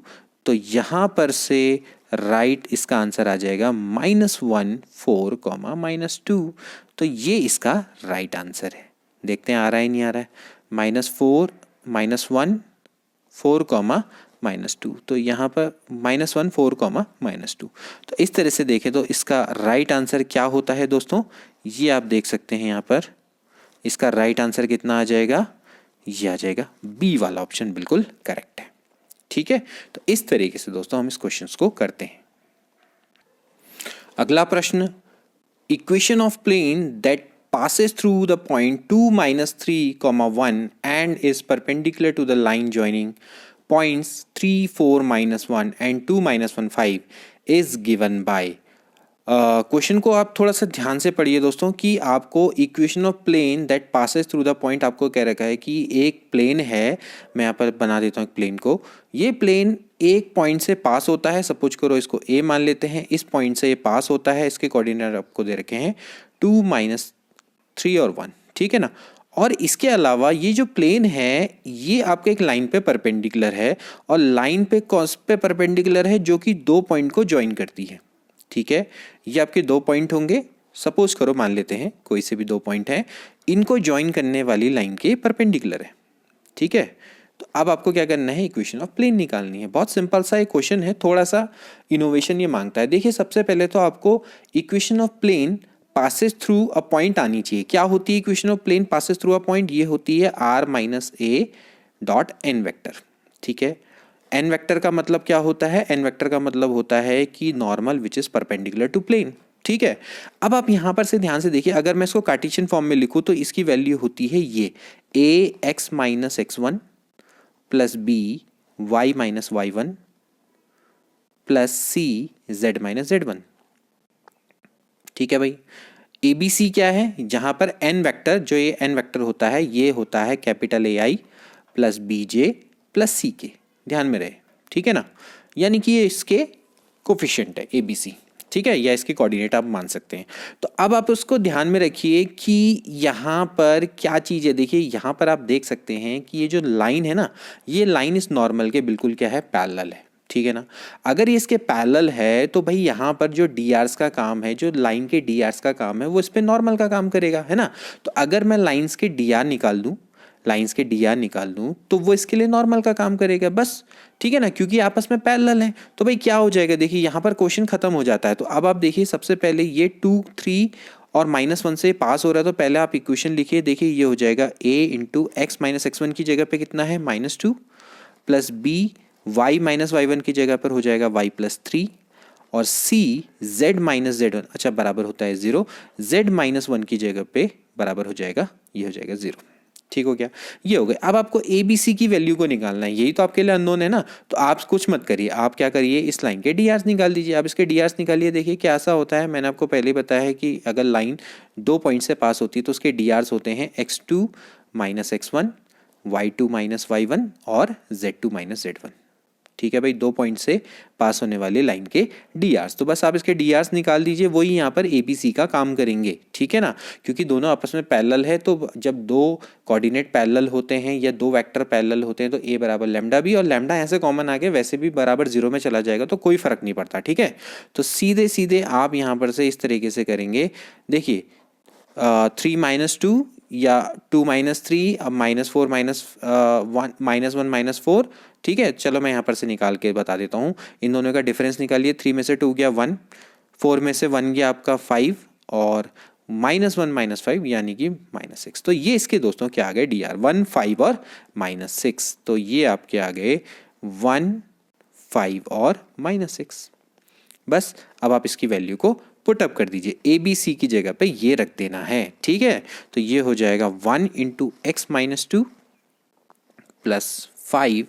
तो यहाँ पर से राइट इसका आंसर आ जाएगा -1 4 -2। तो ये इसका राइट आंसर है। देखते हैं आ रहा है नहीं आ रहा है, -4 -1 4 -2, तो यहाँ पर -1 4 -2। तो इस तरह से देखें तो इसका राइट आंसर क्या होता है दोस्तों, ये आप देख सकते हैं यहाँ पर इसका राइट आंसर कितना आ जाएगा, ये आ जाएगा बी वाला ऑप्शन बिल्कुल करेक्ट है, ठीक है। तो इस तरीके से दोस्तों हम इस क्वेश्चन को करते हैं। अगला प्रश्न, equation of plane that passes through the point 2 -3, 1 and is perpendicular to the line joining points 3 4 -1 and 2 -1 5 is given by। Question को आप थोड़ा सा ध्यान से पढ़िए दोस्तों कि आपको equation of plane that passes through the point आपको कह रखा है कि एक प्लेन है, मैं यहाँ पर बना देता हूँ एक प्लेन को। ये प्लेन एक पॉइंट से पास होता है, सपोज करो इसको ए मान लेते हैं, इस पॉइंट से ये पास होता है, इसके कोऑर्डिनेट आपको दे रखे हैं 2 -3 और 1, ठीक है ना। और इसके अलावा ये जो प्लेन है ये आपके एक लाइन पे परपेंडिकुलर है, और लाइन पे कौन पे परपेंडिकुलर है, जो कि 2 पॉइंट को ज्वाइन करती है, ठीक है। ये आपके 2 पॉइंट होंगे, सपोज करो मान लेते हैं कोई से भी 2 पॉइंट हैं, इनको ज्वाइन करने वाली लाइन के परपेंडिकुलर है, ठीक है। तो अब आपको क्या करना है, इक्वेशन ऑफ प्लेन निकालनी है। बहुत सिंपल सा एक क्वेश्चन है, थोड़ा सा इनोवेशन ये मांगता है। देखिए सबसे पहले तो आपको equation of plane passes through a point आनी चाहिए। क्या होती है equation of plane passes through a point, ये होती है r-a डॉट n वेक्टर, ठीक है। n वेक्टर का मतलब क्या होता है, n वेक्टर का मतलब होता है कि normal which is perpendicular to plane, ठीक है। अब आप यहाँ पर से ध्यान से देखिए, अगर मैं इसको कार्टेशियन फॉर्म में लिखूँ तो इसकी वैल्यू होती है ये ax - x1 plus b y - y1 plus c z - z1, ठीक है भाई। ए बी सी क्या है, जहाँ पर एन वेक्टर, जो ये एन वेक्टर होता है ये होता है capital A I plus B J plus C K, ध्यान में रहे, ठीक है ना। यानी कि ये इसके कोफिशिएंट है ए बी सी, ठीक है, या इसके कोऑर्डिनेट आप मान सकते हैं। तो अब आप उसको ध्यान में रखिए कि यहाँ पर क्या चीज़ है। देखिए यहाँ पर आप देख सकते हैं कि ये जो लाइन है ना, ये लाइन इस नॉर्मल के बिल्कुल क्या है, पैरेलल है, ठीक है ना। अगर ये इसके पैरेलल है तो भाई यहाँ पर जो डी आर्स का काम है, जो लाइन के डी आर्स का काम है, वो इस पर नॉर्मल का काम करेगा, है ना। तो अगर मैं लाइन्स के डी आर निकाल दूँ, लाइंस के डी आर निकाल दूं तो वो इसके लिए नॉर्मल का काम करेगा बस, ठीक है ना, क्योंकि आपस में पैरेलल है। तो भाई क्या हो जाएगा, देखिए यहाँ पर क्वेश्चन खत्म हो जाता है। तो अब आप देखिए सबसे पहले ये 2 3 और -1 से पास हो रहा है, तो पहले आप इक्वेशन लिखिए। देखिए ये हो जाएगा a into x minus x1 की जगह पे कितना है -2 plus b y minus y1 की जगह पर हो जाएगा y प्लस 3 और c z माइनस z1 अच्छा बराबर होता है 0, z माइनस 1 की जगह पे बराबर हो जाएगा, ये हो जाएगा 0। ठीक हो गया, ये हो गया। अब आपको ए बी सी की वैल्यू को निकालना है, यही तो आपके लिए अननोन है ना। तो आप कुछ मत करिए, आप क्या करिए, इस लाइन के डी आर्स निकाल दीजिए। आप इसके डी आर्स निकालिए, देखिए क्या ऐसा होता है। मैंने आपको पहले बताया है कि अगर लाइन 2 पॉइंट से पास होती है तो उसके डी आर्स होते हैं x2 minus x1, y2 minus y1 और z2 माइनस z1। ठीक है भाई, 2 पॉइंट से पास होने वाले लाइन के डी आर्स, तो बस आप इसके डी आर्स निकाल दीजिए, वही यहाँ पर ए बी सी का काम करेंगे, ठीक है ना। क्योंकि दोनों आपस में पैरेलल है, तो जब 2 कोऑर्डिनेट पैरेलल होते हैं या 2 वेक्टर पैरेलल होते हैं तो ए बराबर लैम्डा बी, और लैम्डा ऐसे कॉमन आ गया, वैसे भी बराबर 0 में चला जाएगा तो कोई फर्क नहीं पड़ता, ठीक है। तो सीधे सीधे आप यहाँ पर से इस तरीके से करेंगे। देखिए 3 माइनस 2 या 2 माइनस 3, अब -4 -1 -4, ठीक है। चलो मैं यहाँ पर से निकाल के बता देता हूँ, इन दोनों का डिफरेंस निकालिए। 3 में से 2 गया 1, 4 में से 1 गया आपका 5 और -1 -5 यानी कि -6। तो ये इसके दोस्तों क्या आ गए, डी आर 1 5 और -6। तो ये आपके आ गए 1 5 और -6। बस अब आप इसकी वैल्यू को पुट अप कर दीजिए, ए बी सी की जगह पे ये रख देना है, ठीक है। तो ये हो जाएगा 1 into x minus 2 plus 5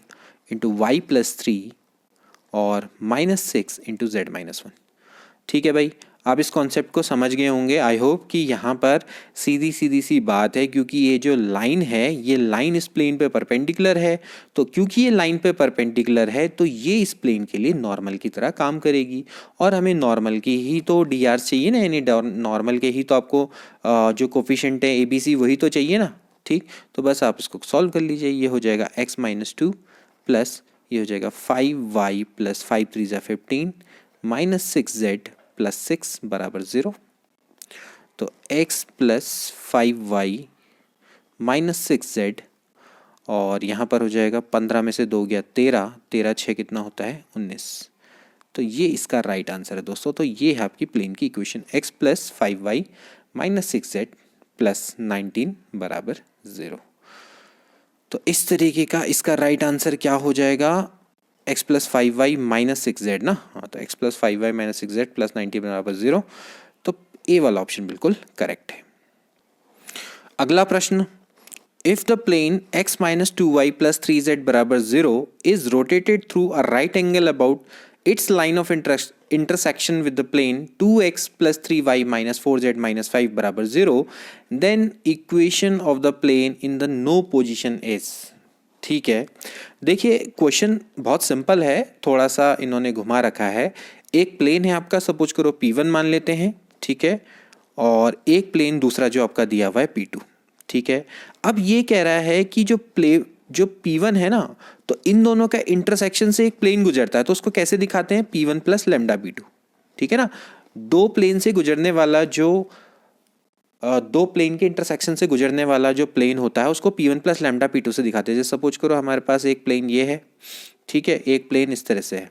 into y plus 3 और -6 इंटू जेड माइनस 1। ठीक है भाई, आप इस कॉन्सेप्ट को समझ गए होंगे। आई होप कि यहाँ पर सीधी सीधी सी बात है, क्योंकि ये जो लाइन है, ये लाइन इस प्लेन पे परपेंडिकुलर है। तो क्योंकि ये लाइन पे परपेंडिकुलर है तो ये इस प्लेन के लिए नॉर्मल की तरह काम करेगी, और हमें नॉर्मल की ही तो डी आर चाहिए ना, यानी नॉर्मल के ही तो आपको जो कोफिशिएंट है ए बी सी वही तो चाहिए ना, ठीक। तो बस आप इसको सॉल्व कर लीजिए। ये हो जाएगा x माइनस 2 प्लस ये हो जाएगा 5y प्लस 5 3 ज़ा 15 माइनस 6z प्लस 6 बराबर 0। तो x plus 5y minus 6z और यहाँ पर हो जाएगा 15 में से 2 गया 13, 13 6 कितना होता है 19। तो ये इसका राइट आंसर है दोस्तों। तो ये है आपकी प्लेन की equation, x plus 5y minus 6z plus 19 बराबर 0। तो इस तरीके का इसका राइट आंसर क्या हो जाएगा, x plus 5y minus 6z ना, हाँ। तो x plus 5y minus 6z plus 90 बराबर 0। तो ए वाला ऑप्शन बिल्कुल करेक्ट है। अगला प्रश्न, if the plane x minus 2y plus 3z बराबर 0 is rotated through a right angle about its line of intersection with the plane 2x plus 3y minus 4z minus 5 बराबर 0, then equation of the plane in the no position is। ठीक है, देखिए question बहुत simple है, थोड़ा सा इन्होंने घुमा रखा है। एक प्लेन है आपका, सपोज करो P1 मान लेते हैं, ठीक है, और एक प्लेन दूसरा जो आपका दिया हुआ है P2, ठीक है। अब ये कह रहा है कि जो P1 है ना, तो इन दोनों का इंटरसेक्शन से एक प्लेन गुजरता है, तो उसको कैसे दिखाते हैं, P1 प्लस लैम्डा P2, ठीक है ना। दो प्लेन से गुजरने वाला जो दो प्लेन के इंटरसेक्शन से गुजरने वाला जो प्लेन होता है उसको P1 प्लस लैम्डा P2 से दिखाते हैं। जैसे सपोज करो हमारे पास एक प्लेन ये है, ठीक है, एक प्लेन इस तरह से है,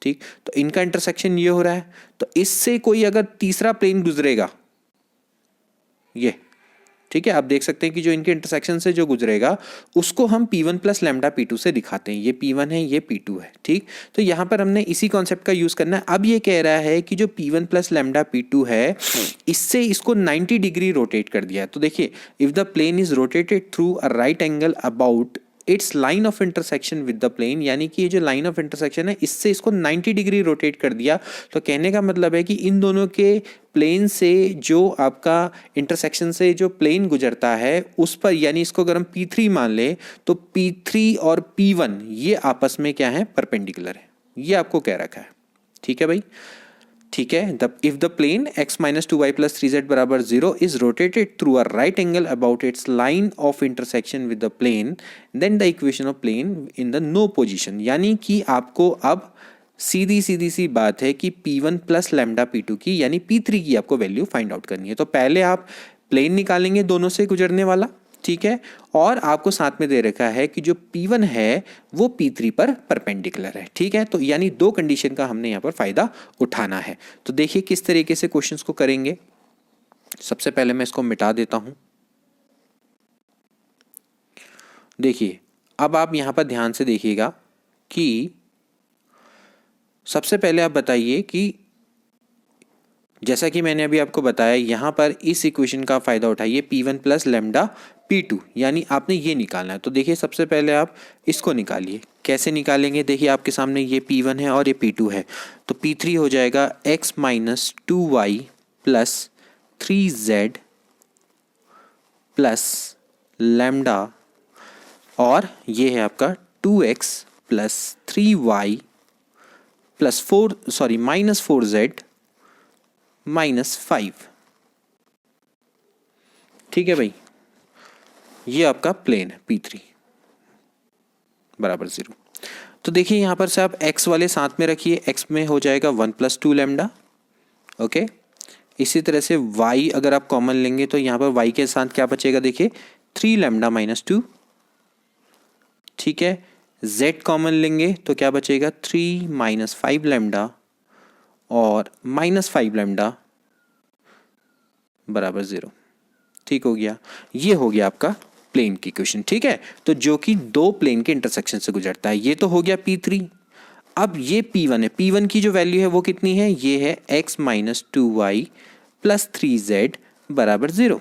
ठीक। तो इनका इंटरसेक्शन ये हो रहा है, तो इससे कोई अगर तीसरा प्लेन गुजरेगा, ये ठीक है, आप देख सकते हैं कि जो इनके इंटरसेक्शन से जो गुजरेगा उसको हम P1 प्लस लैम्डा P2 से दिखाते हैं। ये P1 है, ये P2 है, ठीक। तो यहाँ पर हमने इसी कॉन्सेप्ट का यूज करना है। अब ये कह रहा है कि जो P1 प्लस लैम्डा P2 है, इससे इसको 90 डिग्री रोटेट कर दिया है। तो देखिए, if the plane is rotated through a right angle about its line of intersection with the plane, यानी कि ये जो लाइन ऑफ इंटरसेक्शन है इससे इसको 90 डिग्री रोटेट कर दिया। तो कहने का मतलब है कि इन दोनों के प्लेन से जो आपका इंटरसेक्शन से जो प्लेन गुजरता है उस पर, यानी इसको अगर हम P3 मान ले तो P3 और P1 ये आपस में क्या है, परपेंडिकुलर है। ये आपको कह रखा है, ठीक है भाई, ठीक है। If the plane x minus 2y plus 3z बराबर 0 is rotated through a right angle about its line of intersection with the plane, then the equation of plane in the new position, यानी कि आपको अब सीधी सी बात है कि P1 plus lambda P2 की यानी P3 की आपको वैल्यू फाइंड आउट करनी है। तो पहले आप प्लेन निकालेंगे दोनों से गुजरने वाला, ठीक है, और आपको साथ में दे रखा है कि जो P1 है वो P3 पर परपेंडिकुलर है, ठीक है। तो यानी दो कंडीशन का हमने यहाँ पर फायदा उठाना है। तो देखिए किस तरीके से क्वेश्चंस को करेंगे। सबसे पहले मैं इसको मिटा देता हूं। देखिए अब आप यहाँ पर ध्यान से देखिएगा कि सबसे पहले आप बताइए कि जैसा कि मैंने अभी आपको बताया यहाँ पर इस इक्वेशन का फायदा उठाइए P1 प्लस लैम्डा P2, यानी आपने ये निकालना है। तो देखिए सबसे पहले आप इसको निकालिए। कैसे निकालेंगे, देखिए आपके सामने ये P1 है और ये P2 है। तो P3 हो जाएगा x minus 2y plus 3z plus lambda, और ये है आपका 2x plus 3y plus minus 4z minus 5, ठीक है भाई। ये आपका प्लेन है P3 बराबर 0। तो देखिए यहां पर से आप x वाले साथ में रखिए, x में हो जाएगा 1 प्लस 2 लैम्डा, ओके। इसी तरह से y अगर आप कॉमन लेंगे तो यहां पर y के साथ क्या बचेगा, देखिए 3 लैम्डा माइनस 2, ठीक है। z कॉमन लेंगे तो क्या बचेगा 3 माइनस 5 लैम्डा और माइनस 5 लैम्डा बराबर 0, ठीक हो गया। ये हो गया आपका प्लेन की इक्वेशन, ठीक है। तो जो कि दो प्लेन के इंटरसेक्शन से गुजरता है। ये तो हो गया P3। अब ये P1 है, P1 की जो वैल्यू है वो कितनी है, ये है x minus 2y plus 3z बराबर 0,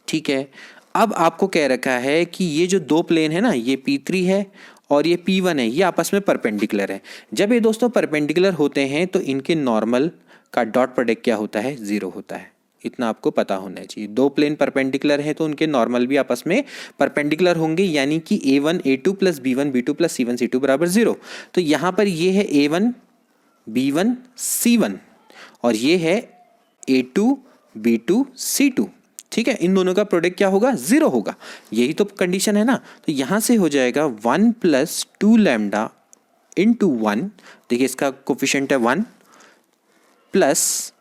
ठीक है। अब आपको कह रखा है कि ये जो दो प्लेन है ना, ये P3 है और ये P1 है, ये आपस में परपेंडिकुलर है। जब ये दोस्तों परपेंडिकुलर होते हैं तो इनके नॉर्मल का डॉट प्रोडक्ट क्या होता है, 0 होता है। इतना आपको पता होना चाहिए। दो प्लेन परपेंडिकुलर हैं तो उनके नॉर्मल भी आपस में परपेंडिकुलर होंगे, यानी कि A1 A2 plus B1 B2 plus C1 C2 बराबर 0। तो यहाँ पर ये है A1 B1 C1 और ये है A2 B2 C2, ठीक है। इन दोनों का प्रोडक्ट क्या होगा, 0 होगा। यही तो कंडीशन है ना। तो यहाँ से हो जाएगा 1 प्लस 2 लैम्डा इंटू 1, देखिए इसका कोफिशिएंट है 1, plus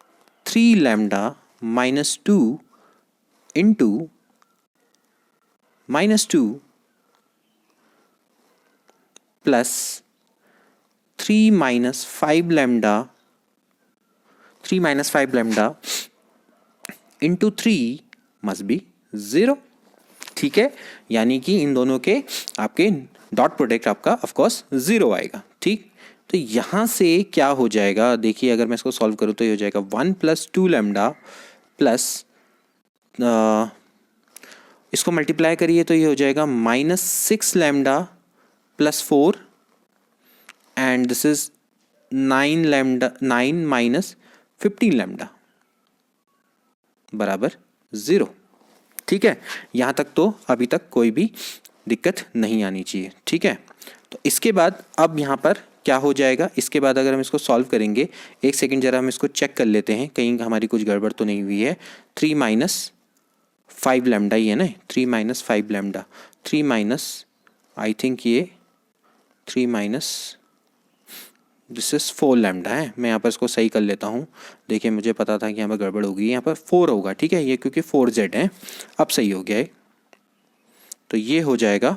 3 lambda minus 2 into minus 2 plus 3 minus 5 lambda into 3 must be 0, ठीक है। यानी कि इन दोनों के आपके डॉट प्रोडक्ट आपका ऑफ कोर्स 0 आएगा, ठीक। तो यहाँ से क्या हो जाएगा, देखिए अगर मैं इसको सॉल्व करूँ तो ये हो जाएगा 1 प्लस 2 लैम्डा प्लस इसको मल्टीप्लाई करिए तो ये हो जाएगा minus 6 lambda plus 4 and this is 9 minus 15 lambda बराबर 0, ठीक है। यहाँ तक तो अभी तक कोई भी दिक्कत नहीं आनी चाहिए, ठीक है। तो इसके बाद अब यहाँ पर क्या हो जाएगा, इसके बाद अगर हम इसको सॉल्व करेंगे, एक सेकंड जरा हम इसको चेक कर लेते हैं कहीं हमारी कुछ गड़बड़ तो नहीं हुई है। 3 माइनस 5 लैम्डा ही है ना, 3 minus 5 lambda, 3 minus I think ये 3 माइनस दिस इज 4 लैम्डा है। मैं यहाँ पर इसको सही कर लेता हूँ। देखिए मुझे पता था कि यहाँ पर गड़बड़ होगी, यहाँ पर 4 होगा, ठीक है। ये क्योंकि 4z है, अब सही हो गया है। तो ये हो जाएगा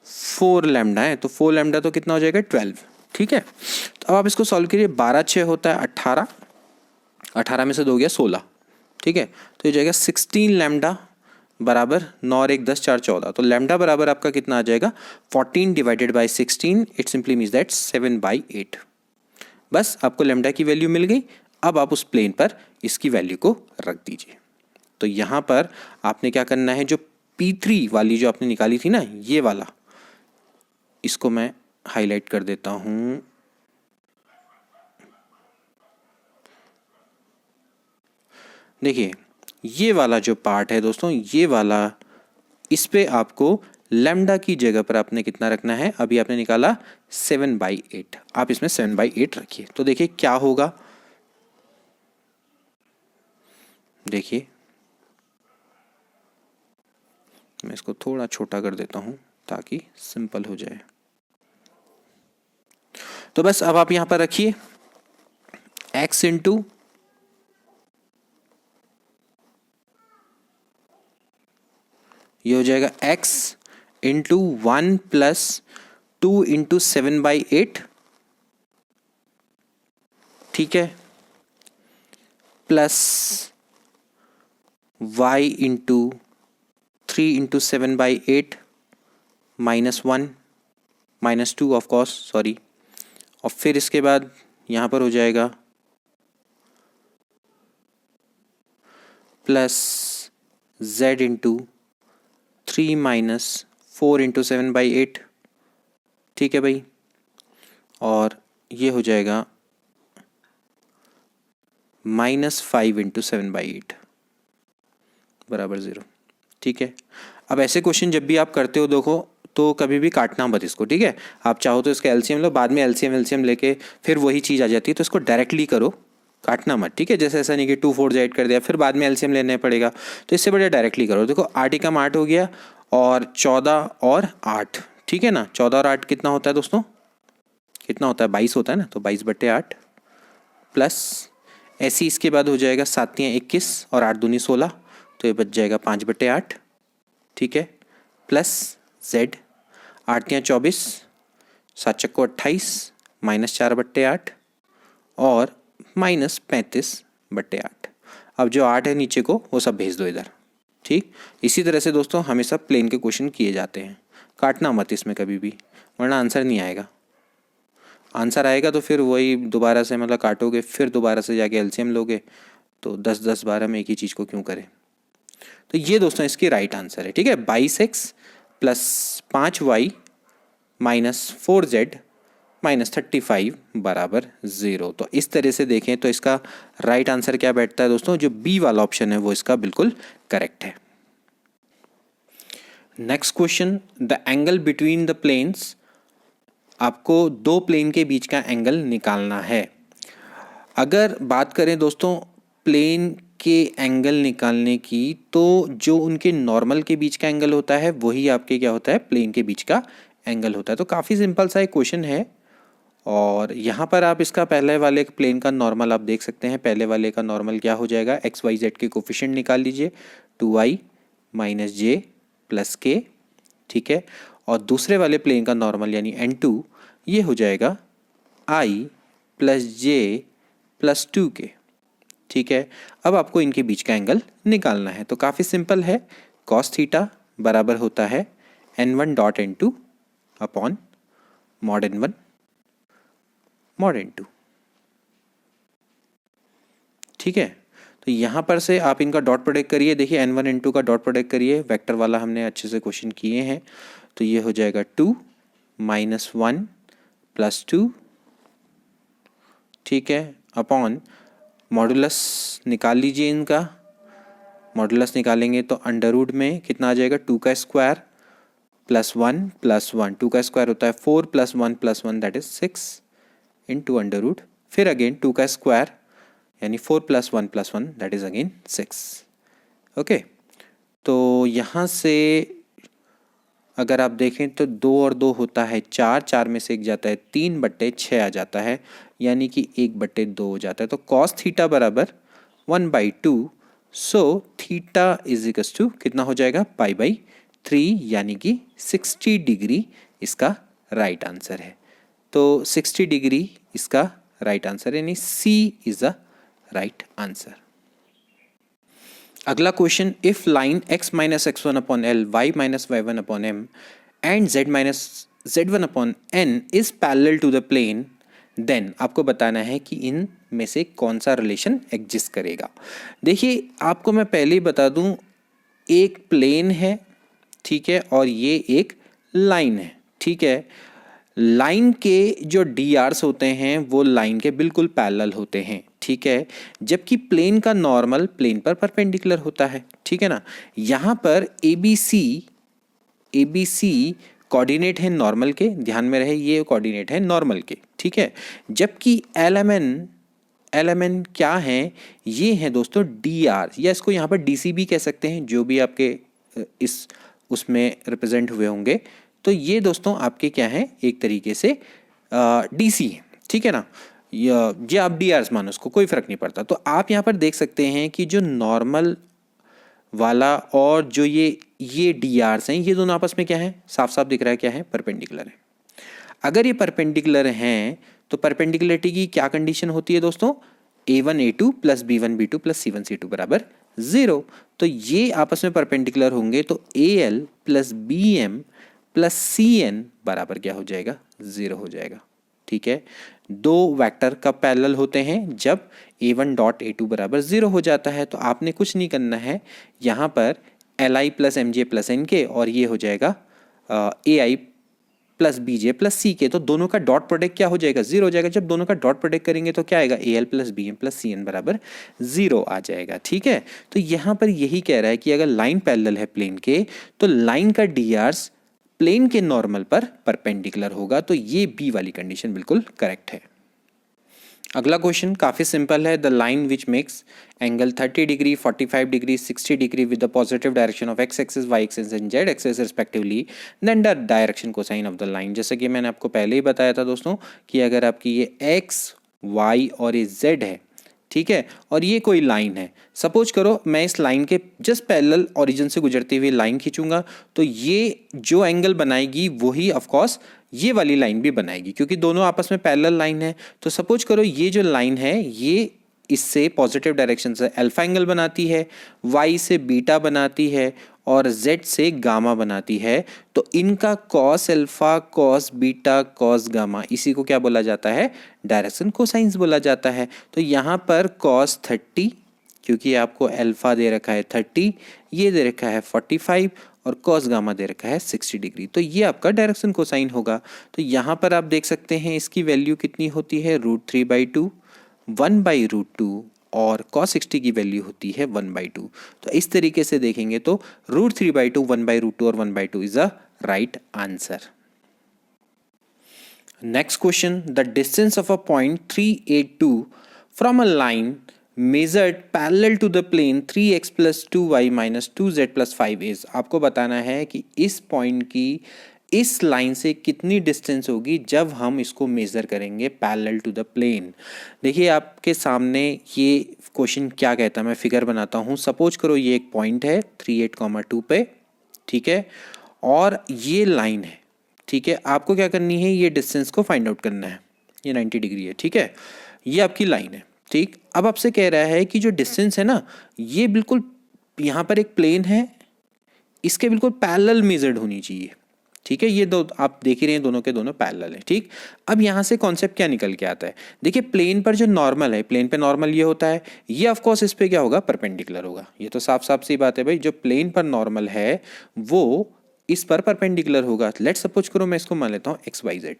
4 लैम्डा है, तो 4 लैम्डा तो कितना हो जाएगा 12, ठीक है। तो अब आप इसको सॉल्व करिए, 12 6 होता है 18, 18 में से 2 गया 16, ठीक है। तो ये जाएगा 16 लैम्डा बराबर 9 और 1 10 4 14। तो लैम्डा बराबर आपका कितना आ जाएगा 14 divided by 16, it simply means that 7/8। बस आपको लैम्डा की वैल्यू मिल गई। अब आप उस प्लेन पर इसकी वैल्यू को रख दीजिए। तो यहाँ पर आपने क्या करना है, जो P3 वाली जो आपने निकाली थी ना, ये वाला, इसको मैं हाईलाइट कर देता हूँ। देखिए ये वाला जो पार्ट है दोस्तों, ये वाला, इस पे आपको लैम्डा की जगह पर आपने कितना रखना है, अभी आपने निकाला 7/8, आप इसमें 7/8 रखिए। तो देखिए क्या होगा, देखिए मैं इसको थोड़ा छोटा कर देता हूं ताकि सिंपल हो जाए। तो बस अब आप यहां पर रखिए x इंटू ये हो जाएगा x इंटू 1 प्लस 2 इंटू 7/8, ठीक है, plus y into 3 into 7/8 -1 -2 of course, sorry, और फिर इसके बाद यहाँ पर हो जाएगा plus z into 3 minus 4 into 7/8, ठीक है भाई, और ये हो जाएगा -5 इंटू 7/8 बराबर 0, ठीक है। अब ऐसे क्वेश्चन जब भी आप करते हो देखो, तो कभी भी काटना मत इसको, ठीक है। आप चाहो तो इसका एलसीएम लो, बाद में एलसीएम लेके फिर वही चीज़ आ जाती है, तो इसको डायरेक्टली करो, काटना मत, ठीक है। जैसे ऐसा नहीं कि 2 4 8 कर दिया फिर बाद में एलसीएम लेना पड़ेगा, तो इससे बढ़िया डायरेक्टली करो। देखो 8 एकम 8 हो गया, और 14 और 8, ठीक है ना। 14 और 8 कितना होता है दोस्तों, कितना होता है, 22 होता है ना, तो 22/8 प्लस ऐसी, इसके बाद हो जाएगा 7 तियां 21 और 8 दूनी 16, तो ये बच जाएगा 5/8, ठीक है, प्लस z 8 तियां 24, 7 चक्को 28, -4/8 और -35/8। अब जो 8 है नीचे को वो सब भेज दो इधर, ठीक। इसी तरह से दोस्तों हमेशा प्लेन के क्वेश्चन किए जाते हैं, काटना मत इसमें कभी भी, वरना आंसर नहीं आएगा। आंसर आएगा तो फिर वही दोबारा से मतलब काटोगे, फिर दोबारा से जाके एलसीएम लोगे, तो 10 बार हम एक ही चीज़ को क्यों करें। तो ये दोस्तों इसकी राइट आंसर है, ठीक है। 22x plus 5y minus 4z minus 35 बराबर 0। तो इस तरह से देखें तो इसका राइट आंसर क्या बैठता है दोस्तों, जो बी वाला ऑप्शन है वो इसका बिल्कुल करेक्ट है। Next question, the angle between the planes, आपको दो प्लेन के बीच का एंगल निकालना है। अगर बात करें दोस्तों प्लेन के एंगल निकालने की, तो जो उनके नॉर्मल के बीच का एंगल होता है वही आपके क्या होता है, प्लेन के बीच का एंगल होता है। तो काफ़ी सिंपल सा एक क्वेश्चन है, और यहाँ पर आप इसका पहले वाले प्लेन का नॉर्मल आप देख सकते हैं। पहले वाले का नॉर्मल क्या हो जाएगा, एक्स वाई जेड के कोफिशिएंट निकाल लीजिए, 2i - j + k, ठीक है। और दूसरे वाले प्लेन का नॉर्मल यानी n2, ये हो जाएगा i + j + 2k, ठीक है। अब आपको इनके बीच का एंगल निकालना है, तो काफ़ी सिंपल है। cos थीटा बराबर होता है n1.n2 upon mod n1 mod n2, ठीक है। तो यहाँ पर से आप इनका डॉट प्रोडक्ट करिए, देखिए n1 n2 का डॉट प्रोडक्ट करिए, वेक्टर वाला हमने अच्छे से क्वेश्चन किए हैं। तो ये हो जाएगा 2 - 1 + 2, ठीक है, अपॉन मॉडुलस निकाल लीजिए इनका। मॉडुलस निकालेंगे तो अंडर में कितना आ जाएगा, 2 का स्क्वायर + 1 + 1, 2 का स्क्वायर होता है 4 + 1 + 1 दैट इज 6 इंटू अंडर, फिर अगेन 2 का स्क्वायर यानी 4 + 1 + 1 दैट इज अगेन 6, ओके। तो यहाँ से अगर आप देखें तो 2 और 2 होता है 4, 4 में से 1 जाता है 3/6 आ जाता है, यानी कि 1/2 हो जाता है। तो cos थीटा बराबर 1/2, so theta is equals to कितना हो जाएगा, π/3, यानी कि 60 डिग्री इसका राइट आंसर है। तो 60 डिग्री इसका राइट आंसर है, यानी C is the right answer. अगला question, if line x - x1 upon l, y - y1 upon m and z - z1 upon n is parallel to the plane, then आपको बताना है कि इन में से कौन सा रिलेशन एग्जिस्ट करेगा। देखिए आपको मैं पहले ही बता दूं, एक प्लेन है ठीक है, और ये एक लाइन है, ठीक है। लाइन के जो डी आर्स होते हैं वो लाइन के बिल्कुल पैरेलल होते हैं, ठीक है, जबकि प्लेन का नॉर्मल प्लेन पर परपेंडिकुलर होता है, ठीक है ना। यहाँ पर ए बी सी कोऑर्डिनेट है नॉर्मल के, ध्यान में रहे ये कोऑर्डिनेट है नॉर्मल के, ठीक है। जबकि एल एम एन क्या है, ये है दोस्तों डी आर, या इसको यहाँ पर डी सी भी कह सकते हैं, जो भी आपके इस उसमें रिप्रेजेंट हुए होंगे। तो ये दोस्तों आपके क्या हैं, एक तरीके से डी सी है, ठीक है ना। ये आप डी आर्स मानो, उसको कोई फर्क नहीं पड़ता। तो आप यहाँ पर देख सकते हैं कि जो नॉर्मल वाला और जो ये डी आर्स हैं, ये दोनों आपस में क्या है, साफ साफ दिख रहा है क्या है, परपेंडिकुलर है। अगर ये परपेंडिकुलर हैं तो परपेंडिकुलरिटी की क्या कंडीशन होती है दोस्तों, a1 a2 plus b1 b2 plus c1 c2 बराबर 0। तो ये आपस में परपेंडिकुलर होंगे तो al plus bm plus cn बराबर क्या हो जाएगा, 0 हो जाएगा, ठीक है। दो वेक्टर कब पैरेलल होते हैं, जब a1 डॉट a2 बराबर 0 हो जाता है। तो आपने कुछ नहीं करना है, यहाँ पर li plus mj plus nk और ये हो जाएगा ai plus B J plus C K, तो दोनों का डॉट प्रोडक्ट क्या हो जाएगा, 0 हो जाएगा। जब दोनों का डॉट प्रोडक्ट करेंगे तो क्या आएगा, a l plus b m plus c n बराबर 0 आ जाएगा, ठीक है। तो यहाँ पर यही कह रहा है कि अगर लाइन पैरेलल है प्लेन के, तो लाइन का डी आर्स प्लेन के नॉर्मल पर परपेंडिकुलर होगा। तो ये बी वाली कंडीशन बिल्कुल करेक्ट है। अगला क्वेश्चन काफ़ी सिंपल है। The line which makes angle 30 degree 45 degree 60 degree with the positive direction of x axis y axis and z axis respectively, then the direction cosine of the line. जैसे कि मैंने आपको पहले ही बताया था दोस्तों कि अगर आपकी ये एक्स वाई और ये जेड है, ठीक है, और ये कोई लाइन है, सपोज करो मैं इस लाइन के जस्ट पैरेलल ओरिजिन से गुजरती हुई लाइन खींचूंगा, तो ये जो एंगल बनाएगी वही ऑफ कोर्स ये वाली लाइन भी बनाएगी, क्योंकि दोनों आपस में पैरेलल लाइन है। तो सपोज करो ये जो लाइन है ये इससे पॉजिटिव डायरेक्शन से अल्फा एंगल बनाती है, वाई से बीटा बनाती है और जेड से गामा बनाती है। तो इनका cos alpha cos beta cos gamma, इसी को क्या बोला जाता है, डायरेक्शन कोसाइंस बोला जाता है। तो यहाँ पर कॉस 30, क्योंकि आपको अल्फा दे रखा है 30, ये दे रखा है 45 और कॉस गामा दे रखा है 60 डिग्री, तो ये आपका डायरेक्शन कोसाइन होगा। तो यहाँ पर आप देख सकते हैं इसकी वैल्यू कितनी होती है, √3/2, 1/√2 और cos 60 की वैल्यू होती है 1/2। तो इस तरीके से देखेंगे तो √3/2, 1/√2 और 1/2 is a right answer. Next question, the distance of a point 382 from a line measured parallel to the plane 3x plus 2y minus 2z plus 5 is। आपको बताना है कि इस पॉइंट की इस लाइन से कितनी डिस्टेंस होगी जब हम इसको मेज़र करेंगे पैरेलल टू द प्लेन। देखिए आपके सामने ये क्वेश्चन क्या कहता है, मैं फिगर बनाता हूँ। सपोज करो ये एक पॉइंट है 38,2 पे, ठीक है, और ये लाइन है, ठीक है। आपको क्या करनी है, ये डिस्टेंस को फाइंड आउट करना है। ये 90 डिग्री है, ठीक है, ये आपकी लाइन है, ठीक। अब आपसे कह रहा है कि जो डिस्टेंस है ना, ये बिल्कुल यहाँ पर एक प्लेन है, इसके बिल्कुल पैरेलल मेजर्ड होनी चाहिए, ठीक है। ये दो आप देख ही रहे हैं, दोनों के दोनों पैरेलल है, ठीक। अब यहाँ से कॉन्सेप्ट क्या निकल के आता है, देखिए प्लेन पर जो नॉर्मल है, प्लेन पे नॉर्मल ये होता है, ये ऑफ कोर्स इस पे क्या होगा, परपेंडिकुलर होगा। ये तो साफ साफ सी बात है भाई, जो प्लेन पर नॉर्मल है वो इस पर परपेंडिकुलर होगा। लेट सपोज करो मैं इसको मान लेता हूँ XYZ,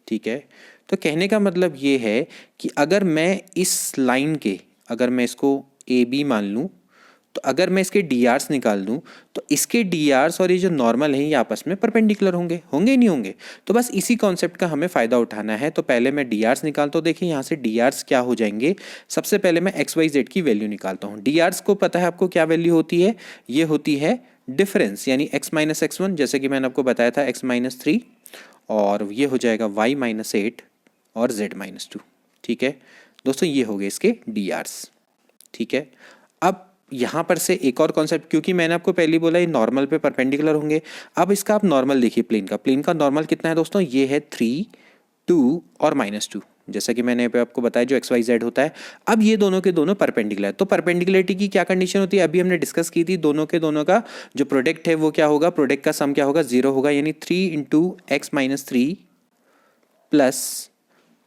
ठीक है। तो कहने का मतलब ये है कि अगर मैं इस लाइन के, अगर मैं इसको AB मान लूँ, तो अगर मैं इसके डी आर्स निकाल दूं तो इसके डी आर्स और ये जो नॉर्मल है ये आपस में परपेंडिकुलर होंगे, होंगे नहीं होंगे। तो बस इसी कॉन्सेप्ट का हमें फ़ायदा उठाना है। तो पहले मैं डी आर्स निकालता हूँ। देखिए यहाँ से डी आर्स क्या हो जाएंगे, सबसे पहले मैं XYZ की वैल्यू निकालता हूँ। डी आर्स को पता है आपको क्या वैल्यू होती है, ये होती है डिफरेंस, यानी x माइनस x1, जैसे कि मैंने आपको बताया था x माइनस 3, और ये हो जाएगा y माइनस 8 और z माइनस 2, ठीक है दोस्तों, ये हो गए इसके डी आर्स, ठीक है। अब यहाँ पर से एक और कॉन्सेप्ट, क्योंकि मैंने आपको पहले बोला ये नॉर्मल पे परपेंडिकुलर होंगे। अब इसका आप नॉर्मल देखिए, प्लेन का नॉर्मल कितना है दोस्तों, ये है 3, 2 और -2, जैसा कि मैंने आपको बताया जो XYZ होता है। अब ये दोनों के दोनों परपेंडिकुलर है, तो परपेंडिकुलरिटी की क्या कंडीशन होती है, अभी हमने डिस्कस की थी। दोनों के दोनों का जो प्रोडक्ट है वो क्या होगा, प्रोडक्ट का सम क्या होगा, 0 होगा, यानी 3 × x minus 3 plus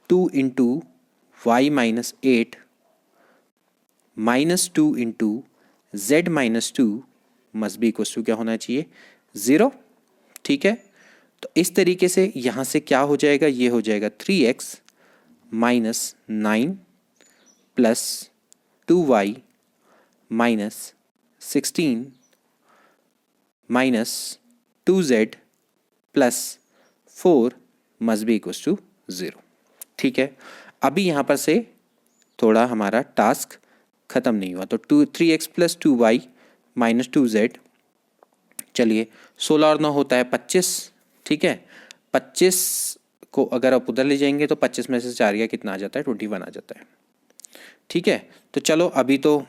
2 × y minus 8 -2 × z minus 2 must be equal to क्या होना चाहिए, 0, ठीक है। तो इस तरीके से यहाँ से क्या हो जाएगा, ये हो जाएगा 3x minus 9 plus 2y minus 16 minus 2z plus 4 must be equals to 0, ठीक है। अभी यहाँ पर से थोड़ा हमारा टास्क ख़त्म नहीं हुआ, तो 3x plus 2y minus 2z, चलिए 16 और 9 होता है 25, ठीक है। 25 को अगर आप उधर ले जाएंगे तो 25 में से 4 गया कितना आ जाता है, 21 आ जाता है, ठीक है। तो चलो अभी तो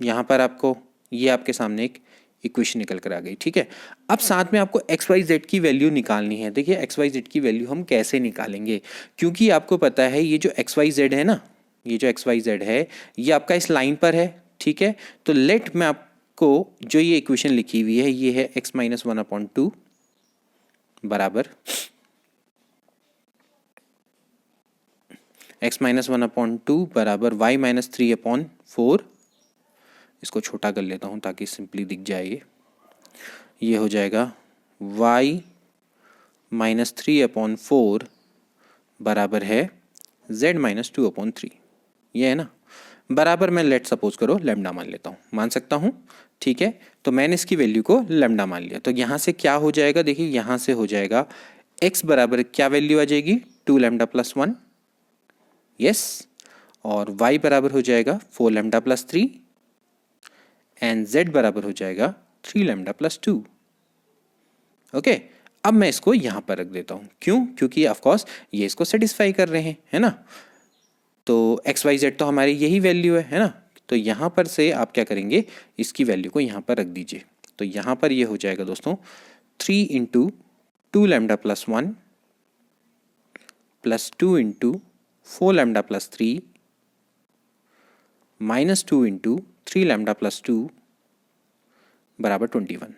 यहाँ पर आपको ये आपके सामने एक इक्वेशन निकल कर आ गई, ठीक है। अब साथ में आपको एक्स वाई जेड की वैल्यू निकालनी है। देखिए एक्स वाई जेड की वैल्यू हम कैसे निकालेंगे, क्योंकि आपको पता है ये जो एक्स वाई जेड है ना, ये जो एक्स वाई जेड है ये आपका इस लाइन पर है, ठीक है। तो लेट मैं आपको जो ये इक्वेशन लिखी हुई है ये है x माइनस 1/2 बराबर x माइनस 1/2 बराबर y माइनस 3/4। इसको छोटा कर लेता हूँ ताकि सिंपली दिख जाए। ये हो जाएगा y माइनस 3/4 बराबर है z माइनस 2/3। ये है ना, बराबर मैं लेट सपोज करो लैम्डा मान लेता हूँ, मान सकता हूँ, ठीक है। तो मैंने इसकी वैल्यू को लैम्डा मान लिया। तो यहाँ से क्या हो जाएगा, देखिए यहाँ से हो जाएगा x बराबर क्या वैल्यू आ जाएगी 2 लैम्डा प्लस 1, यस, और y बराबर हो जाएगा 4 लैम्डा प्लस 3 एंड z बराबर हो जाएगा 3 लैम्डा प्लस 2। ओके, अब मैं इसको यहाँ पर रख देता हूँ, क्यों, क्योंकि ऑफकोर्स ये इसको सेटिस्फाई कर रहे हैं, है ना। तो एक्स वाई जेड तो हमारी यही वैल्यू है ना। तो यहाँ पर से आप क्या करेंगे, इसकी वैल्यू को यहाँ पर रख दीजिए। तो यहाँ पर ये हो जाएगा दोस्तों 3 into 2 lambda plus 1 plus 2 into 4 lambda plus 3 minus 2 into 3 lambda plus 2 बराबर 21।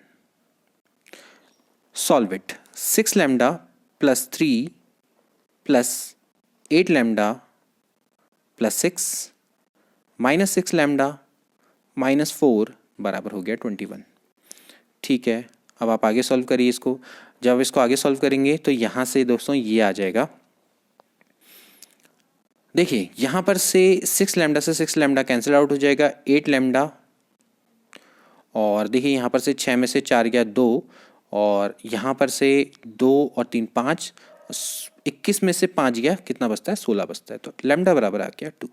Solve it, 6 lambda plus 3 plus 8 lambda plus 6 minus 6 lambda minus 4 बराबर हो गया 21, ठीक है। अब आप आगे सॉल्व करिए इसको। जब इसको आगे सॉल्व करेंगे तो यहाँ से दोस्तों ये आ जाएगा, देखिए यहाँ पर से 6 लैम्डा से 6 लैम्डा कैंसिल आउट हो जाएगा, 8 लैम्डा, और देखिए यहाँ पर से 6 में से 4 गया 2, और यहाँ पर से 2 और 3 5, 21 में से 5 गया कितना बचता है, 16 बचता है। तो लैम्डा बराबर आ गया 2।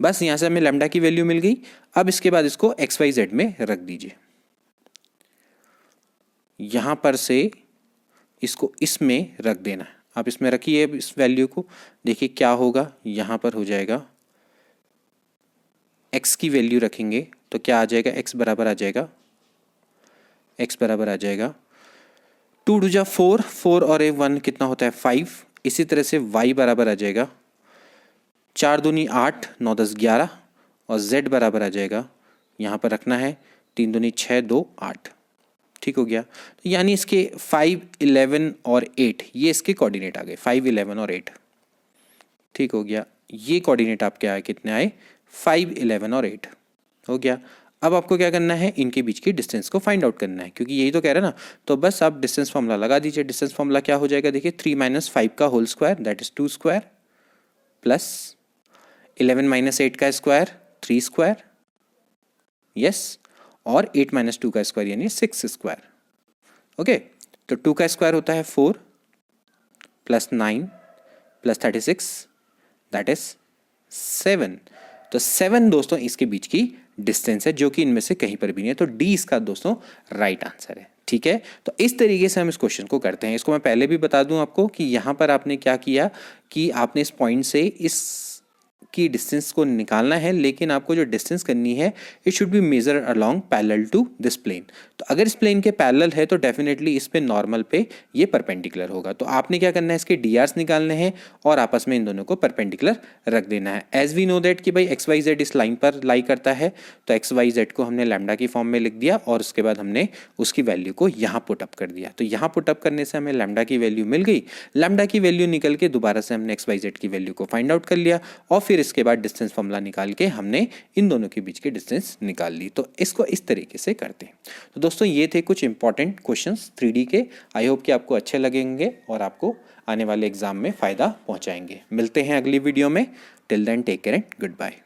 बस यहाँ से हमें लैम्डा की वैल्यू मिल गई। अब इसके बाद इसको एक्स वाई जेड में रख दीजिए। यहाँ पर से इसको इसमें रख देना है। आप इसमें रखिए इस वैल्यू को, देखिए क्या होगा, यहाँ पर हो जाएगा x की वैल्यू रखेंगे तो क्या आ जाएगा, x बराबर आ जाएगा, x बराबर आ जाएगा 2 टू जा 4, 4 और 1 कितना होता है 5। इसी तरह से y बराबर आ जाएगा 4 दूनी 8, 9 10 11, और z बराबर आ जाएगा, यहाँ पर रखना है 3 दूनी 6 2 8, ठीक हो गया। तो यानी इसके 5 11 और 8 ये इसके कोऑर्डिनेट आ गए, 5 11 और 8, ठीक हो गया। ये कोऑर्डिनेट आपके आए कितने आए, 5 11 और 8 हो गया। अब आपको क्या करना है, इनके बीच की डिस्टेंस को फाइंड आउट करना है, क्योंकि यही तो कह रहा है ना। तो बस आप डिस्टेंस फॉर्मूला लगा दीजिए। डिस्टेंस फॉर्मूला क्या हो जाएगा, देखिए 3 माइनस 5 का whole square that is 2 square plus 11 minus 8 का स्क्वायर 3 स्क्वायर, यस, और 8 माइनस 2 का स्क्वायर यानी 6 स्क्वायर। ओके, तो 2 का स्क्वायर होता है 4 प्लस 9 प्लस 36 दैट इज 7। तो 7 दोस्तों इसके बीच की डिस्टेंस है, जो कि इनमें से कहीं पर भी नहीं है। तो डी इसका दोस्तों राइट आंसर है, ठीक है। तो इस तरीके से हम इस क्वेश्चन को करते हैं। इसको मैं पहले भी बता दूं आपको कि यहाँ पर आपने क्या किया कि आपने इस पॉइंट से इस की डिस्टेंस को निकालना है, लेकिन आपको जो डिस्टेंस करनी है it should be measure along parallel to this plane. तो अगर इस प्लेन के पैरेलल है तो डेफिनेटली इस पे नॉर्मल पे ये परपेंडिकुलर होगा। तो आपने क्या करना है, इसके डीआरस निकालने हैं और आपस में इन दोनों को परपेंडिकुलर रख देना है। एज वी नो दैट कि भाई एक्स वाई जेड इस लाइन पर लाई करता है, तो एक्स वाई जेड को हमने लैम्डा की फॉर्म में लिख दिया और उसके बाद हमने उसकी वैल्यू को यहाँ पुट अप कर दिया। तो यहाँ पुट अप करने से हमें लैम्डा की वैल्यू मिल गई। लैम्डा की वैल्यू निकल के दोबारा से हमने एक्स वाई जेड की वैल्यू को फाइंड आउट कर लिया और फिर फिर इसके बाद डिस्टेंस फॉर्मूला निकाल के हमने इन दोनों के बीच की डिस्टेंस निकाल ली। तो इसको इस तरीके से करते हैं। तो दोस्तों ये थे कुछ इंपॉर्टेंट क्वेश्चंस 3D के। आई होप कि आपको अच्छे लगेंगे और आपको आने वाले एग्जाम में फ़ायदा पहुंचाएंगे। मिलते हैं अगली वीडियो में। Till then take care and good bye.